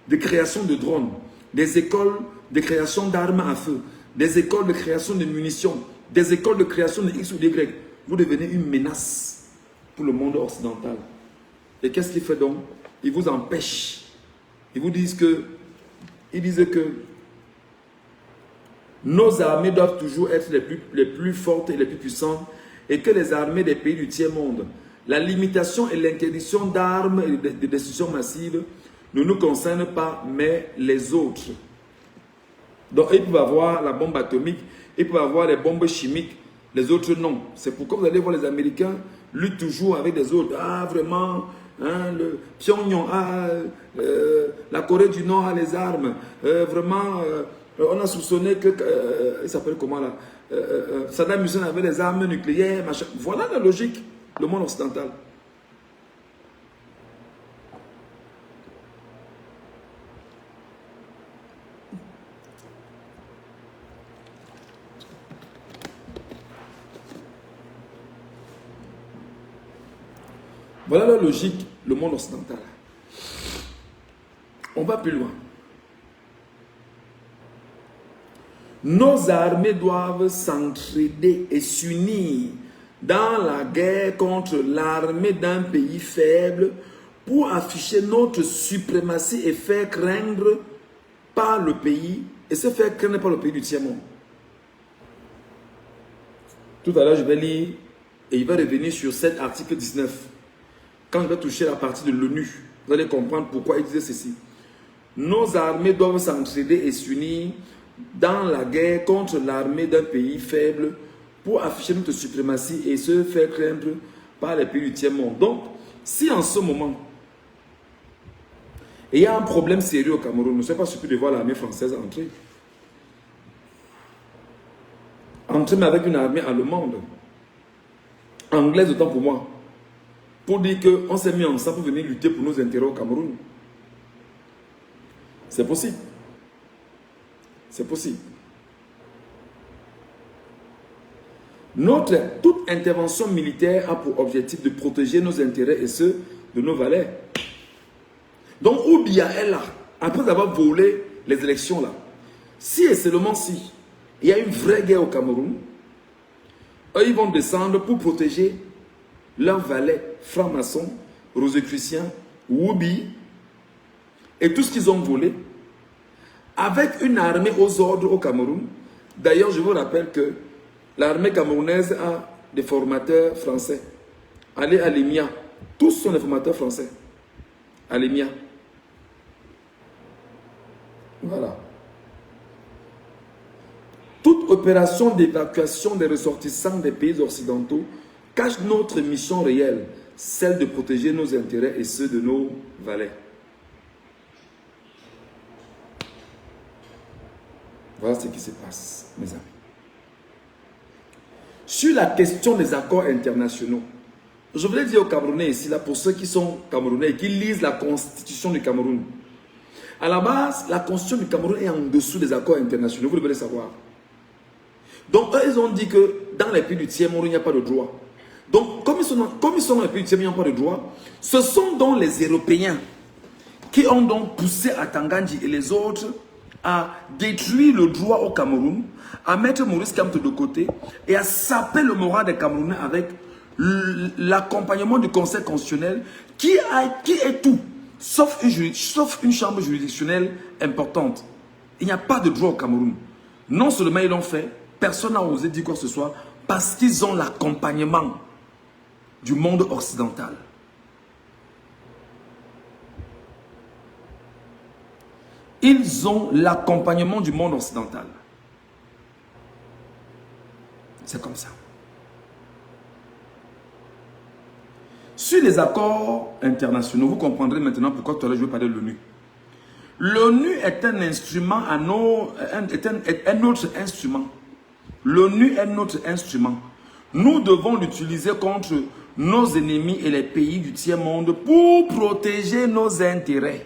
Speaker 1: de création de drones, des écoles de création d'armes à feu, des écoles de création de munitions, des écoles de création de X ou de Y, vous devenez une menace pour le monde occidental. Et qu'est-ce qu'il fait donc? Ils vous empêchent. Ils vous disent que, nos armées doivent toujours être les plus fortes et les plus puissantes et que les armées des pays du tiers-monde, la limitation et l'interdiction d'armes et de destruction massive ne nous concerne pas, mais les autres. Donc, ils peuvent avoir la bombe atomique, ils peuvent avoir les bombes chimiques, les autres non. C'est pourquoi vous allez voir les Américains luttent toujours avec les autres. Ah, vraiment, hein, le Pyongyang, la Corée du Nord a les armes. Vraiment, on a soupçonné que, il s'appelle comment là, Saddam Hussein avait les armes nucléaires, machin. Voilà la logique, le monde occidental. Voilà la logique, le monde occidental. On va plus loin. Nos armées doivent s'entraider et s'unir dans la guerre contre l'armée d'un pays faible pour afficher notre suprématie et faire craindre par le pays et se faire craindre par le pays du tiers-monde. Tout à l'heure, je vais lire et il va revenir sur cet article 19. Quand je vais toucher la partie de l'ONU, vous allez comprendre pourquoi il disait ceci. Nos armées doivent s'entraider et s'unir dans la guerre contre l'armée d'un pays faible pour afficher notre suprématie et se faire craindre par les pays du tiers-monde. Donc, si en ce moment, il y a un problème sérieux au Cameroun, ne soyez pas surpris de voir l'armée française entrer. Entrer mais avec une armée allemande, anglaise autant pour moi, pour dire qu'on s'est mis ensemble pour venir lutter pour nos intérêts au Cameroun. C'est possible. C'est possible. Toute intervention militaire a pour objectif de protéger nos intérêts et ceux de nos valets. Donc, Oubia est là, après avoir volé les élections là. Si et seulement si il y a une vraie guerre au Cameroun, eux, ils vont descendre pour protéger leurs valets francs-maçons, rosicruciens, Woubi et tout ce qu'ils ont volé, avec une armée aux ordres au Cameroun. D'ailleurs, je vous rappelle que l'armée camerounaise a des formateurs français. Allez à l'EMIA, tous sont des formateurs français. À l'EMIA. Voilà. Toute opération d'évacuation des ressortissants des pays occidentaux cache notre mission réelle, celle de protéger nos intérêts et ceux de nos valets. Voilà ce qui se passe, mes amis. Sur la question des accords internationaux, je voulais dire aux Camerounais ici, là, pour ceux qui sont Camerounais et qui lisent la constitution du Cameroun. À la base, la constitution du Cameroun est en dessous des accords internationaux, vous devez le savoir. Donc, eux, ils ont dit que dans les pays du tiers-monde, il n'y a pas de droit. Donc, comme ils sont dans les pays du tiers-monde, il n'y a pas de droit, ce sont donc les Européens qui ont donc poussé à Tangandji et les autres à détruire le droit au Cameroun, à mettre Maurice Kamto de côté et à saper le moral des Camerounais avec l'accompagnement du Conseil constitutionnel qui est tout, sauf une chambre juridictionnelle importante. Il n'y a pas de droit au Cameroun. Non seulement ils l'ont fait, personne n'a osé dire quoi que ce soit parce qu'ils ont l'accompagnement du monde occidental. Ils ont l'accompagnement du monde occidental. C'est comme ça. Sur les accords internationaux, vous comprendrez maintenant pourquoi tout à l'heure je vais parler de l'ONU. L'ONU est un instrument, est notre instrument. L'ONU est notre instrument. Nous devons l'utiliser contre nos ennemis et les pays du tiers-monde pour protéger nos intérêts.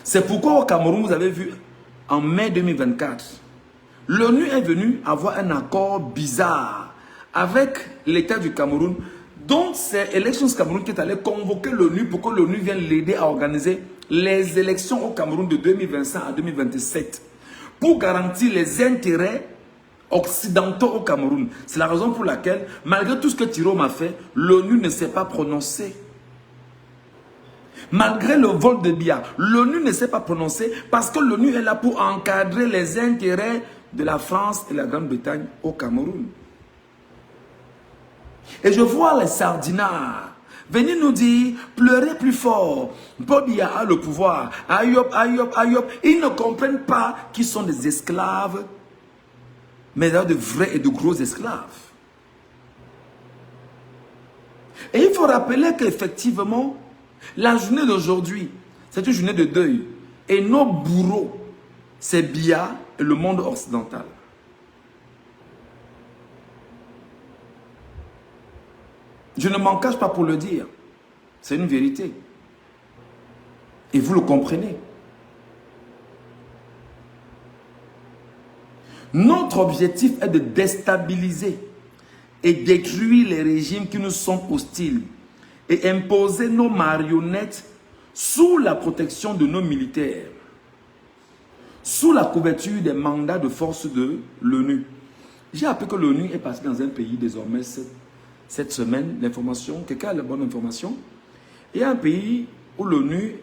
Speaker 1: C'est pourquoi au Cameroun, vous avez vu, en mai 2024, l'ONU est venue avoir un accord bizarre avec l'État du Cameroun. Donc, c'est Elections Cameroun qui est allé convoquer l'ONU pour que l'ONU vienne l'aider à organiser les élections au Cameroun de 2025 à 2027 pour garantir les intérêts occidentaux au Cameroun. C'est la raison pour laquelle, malgré tout ce que Thiro m'a fait, l'ONU ne s'est pas prononcée. Malgré le vol de Biya, l'ONU ne s'est pas prononcée parce que l'ONU est là pour encadrer les intérêts de la France et la Grande-Bretagne au Cameroun. Et je vois les sardinards venir nous dire, pleurez plus fort. Paul Biya a le pouvoir. Ayob, Ayob, Ayob. Ils ne comprennent pas qu'ils sont des esclaves, mais de vrais et de gros esclaves. Et il faut rappeler qu'effectivement, la journée d'aujourd'hui, c'est une journée de deuil. Et nos bourreaux, c'est Biya et le monde occidental. Je ne m'en cache pas pour le dire. C'est une vérité. Et vous le comprenez. Notre objectif est de déstabiliser et détruire les régimes qui nous sont hostiles et imposer nos marionnettes sous la protection de nos militaires, sous la couverture des mandats de force de l'ONU. J'ai appris que l'ONU est passée dans un pays désormais cette semaine. L'information, quelqu'un a la bonne information. Il y a un pays où l'ONU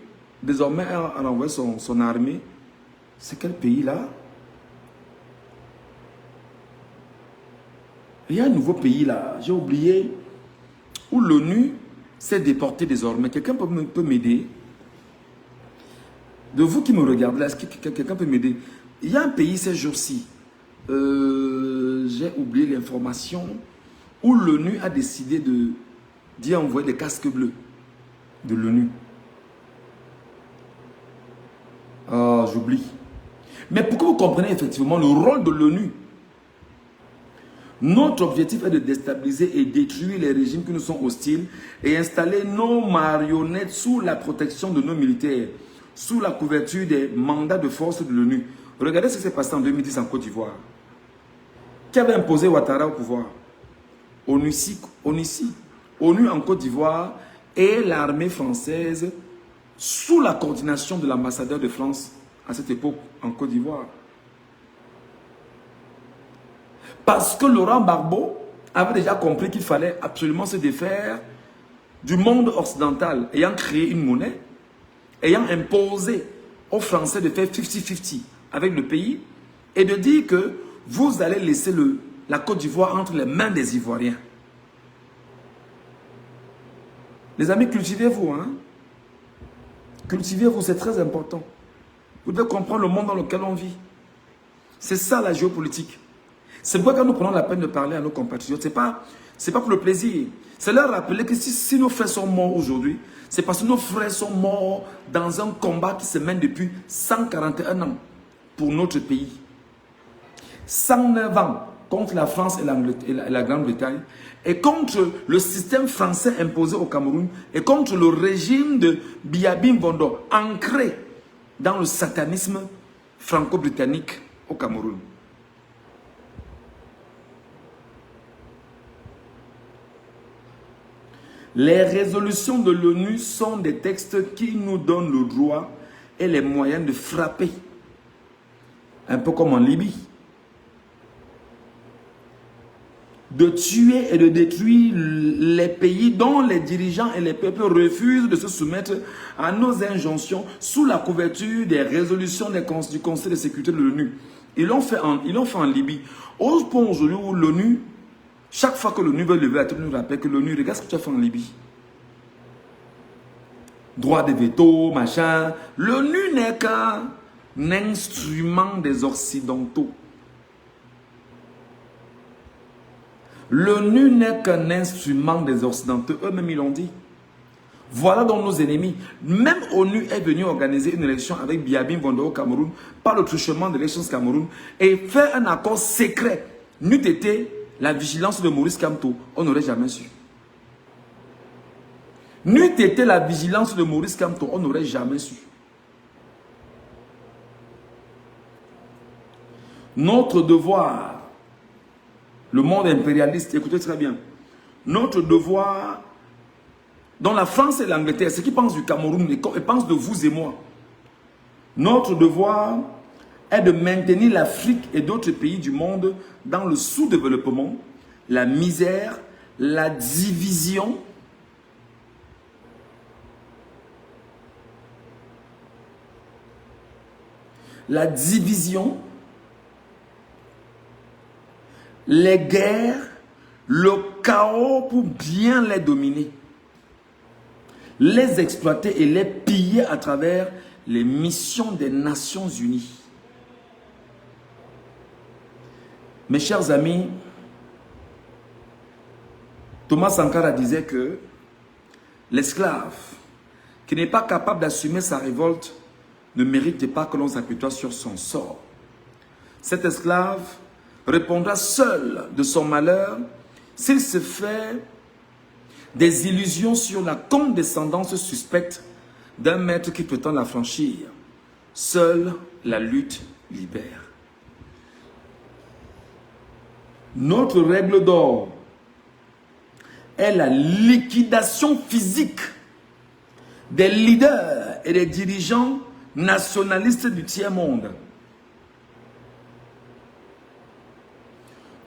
Speaker 1: désormais a envoyé son armée. C'est quel pays là? Il y a un nouveau pays là, j'ai oublié, où l'ONU s'est déportée désormais. Quelqu'un peut m'aider? De vous qui me regardez là, est-ce que quelqu'un peut m'aider? Il y a un pays ces jours-ci, j'ai oublié l'information, où l'ONU a décidé d'y envoyer des casques bleus de l'ONU. Ah, j'oublie. Mais pour que vous compreniez effectivement le rôle de l'ONU, notre objectif est de déstabiliser et détruire les régimes qui nous sont hostiles et installer nos marionnettes sous la protection de nos militaires, sous la couverture des mandats de force de l'ONU. Regardez ce qui s'est passé en 2010 en Côte d'Ivoire. Qui avait imposé Ouattara au pouvoir? ONU en Côte d'Ivoire et l'armée française sous la coordination de l'ambassadeur de France à cette époque en Côte d'Ivoire. Parce que Laurent Gbagbo avait déjà compris qu'il fallait absolument se défaire du monde occidental, ayant créé une monnaie, ayant imposé aux Français de faire 50-50 avec le pays et de dire que vous allez laisser la Côte d'Ivoire entre les mains des Ivoiriens. Les amis, cultivez-vous, hein? Cultivez-vous, c'est très important. Vous devez comprendre le monde dans lequel on vit. C'est ça la géopolitique. C'est pourquoi quand nous prenons la peine de parler à nos compatriotes, c'est pas pour le plaisir. C'est leur rappeler que si nos frères sont morts aujourd'hui, c'est parce que nos frères sont morts dans un combat qui se mène depuis 141 ans pour notre pays. 109 ans contre la France et la Grande-Bretagne et contre le système français imposé au Cameroun et contre le régime de Biya Mbondo ancré dans le satanisme franco-britannique au Cameroun. Les résolutions de l'ONU sont des textes qui nous donnent le droit et les moyens de frapper. Un peu comme en Libye. De tuer et de détruire les pays dont les dirigeants et les peuples refusent de se soumettre à nos injonctions sous la couverture des résolutions du Conseil de sécurité de l'ONU. Ils l'ont fait en Libye. Au point aujourd'hui où l'ONU, chaque fois que l'ONU veut lever la tête, nous rappelle que l'ONU, regarde ce que tu as fait en Libye. Droit de veto, machin. L'ONU n'est qu'un instrument des Occidentaux. L'ONU n'est qu'un instrument des Occidentaux. Eux-mêmes, ils l'ont dit. Voilà donc nos ennemis. Même ONU est venu organiser une élection avec Biya Mbondo au Cameroun par le truchement de l'élection Cameroun et faire un accord secret. N'eût été la vigilance de Maurice Kamto, on n'aurait jamais su. N'eût été la vigilance de Maurice Kamto, on n'aurait jamais su. Notre devoir, le monde impérialiste, écoutez très bien, notre devoir, dans la France et l'Angleterre, ceux qui pensent du Cameroun et pensent de vous et moi, notre devoir est de maintenir l'Afrique et d'autres pays du monde dans le sous-développement, la misère, la division, les guerres, le chaos pour bien les dominer. les exploiter et les piller à travers les missions des Nations Unies. Mes chers amis, Thomas Sankara disait que l'esclave qui n'est pas capable d'assumer sa révolte ne mérite pas que l'on s'apitoie sur son sort. Cet esclave répondra seul de son malheur s'il se fait des illusions sur la condescendance suspecte d'un maître qui prétend l'affranchir. Seule la lutte libère. Notre règle d'or est la liquidation physique des leaders et des dirigeants nationalistes du tiers-monde.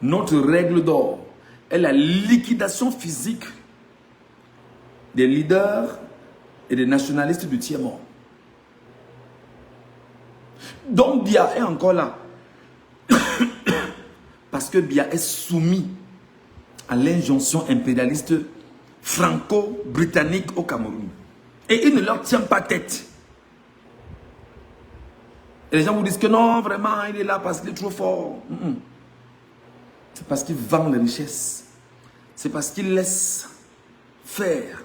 Speaker 1: Notre règle d'or est la liquidation physique des leaders et des nationalistes du tiers-monde. Donc Biya est encore là. Parce que Biya est soumis à l'injonction impérialiste franco-britannique au Cameroun. Et il ne leur tient pas tête. Et les gens vous disent que non, vraiment, il est là parce qu'il est trop fort. C'est parce qu'il vend les richesses. C'est parce qu'il laisse faire.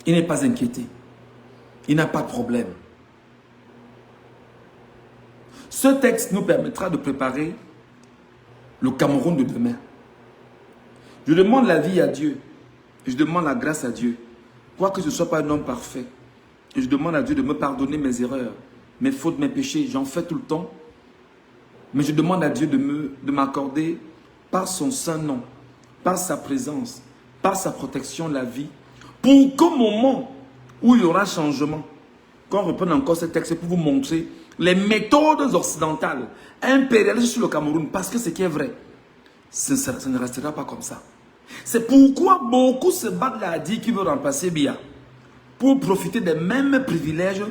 Speaker 1: Il n'est pas inquiété. Il n'a pas de problème. Ce texte nous permettra de préparer le Cameroun de demain. Je demande la vie à Dieu. Je demande la grâce à Dieu. Quoique je ne sois pas un homme parfait. Et je demande à Dieu de me pardonner mes erreurs, mes fautes, mes péchés. J'en fais tout le temps. Mais je demande à Dieu de m'accorder par son saint nom, par sa présence, par sa protection, la vie. Pour qu'au moment où il y aura changement, qu'on reprenne encore ce texte pour vous montrer les méthodes occidentales, impérialistes sur le Cameroun, parce que ce qui est vrai, ça ne restera pas comme ça. C'est pourquoi beaucoup se battent là à dire qu'ils veulent remplacer Biya, pour profiter des mêmes privilèges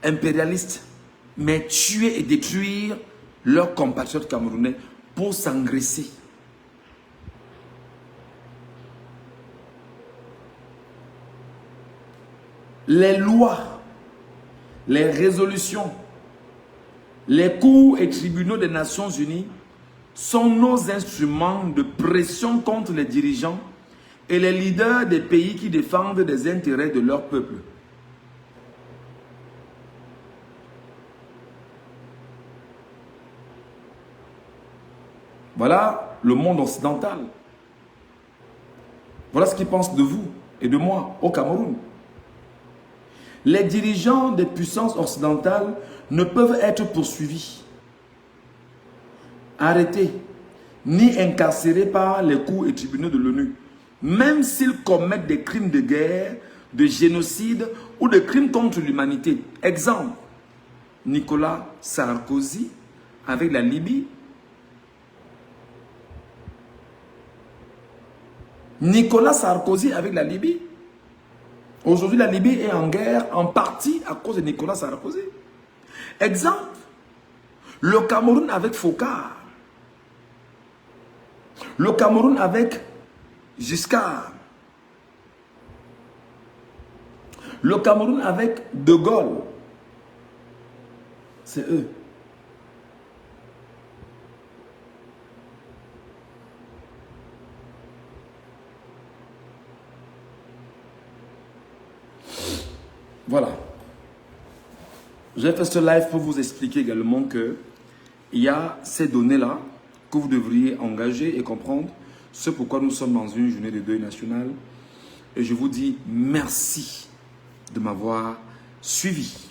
Speaker 1: impérialistes, mais tuer et détruire leurs compatriotes camerounais pour s'engraisser. Les lois, les résolutions, les cours et tribunaux des Nations Unies sont nos instruments de pression contre les dirigeants et les leaders des pays qui défendent les intérêts de leur peuple. Voilà le monde occidental. Voilà ce qu'ils pensent de vous et de moi au Cameroun. Les dirigeants des puissances occidentales ne peuvent être poursuivis, arrêtés, ni incarcérés par les cours et tribunaux de l'ONU, même s'ils commettent des crimes de guerre, de génocide ou de crimes contre l'humanité. Exemple, Nicolas Sarkozy avec la Libye. Nicolas Sarkozy avec la Libye. Aujourd'hui, la Libye est en guerre en partie à cause de Nicolas Sarkozy. Exemple, le Cameroun avec Fokar. Le Cameroun avec Giscard. Le Cameroun avec De Gaulle. C'est eux. Voilà. J'ai fait ce live pour vous expliquer également que il y a ces données-là que vous devriez engager et comprendre ce pourquoi nous sommes dans une journée de deuil national. Et je vous dis merci de m'avoir suivi.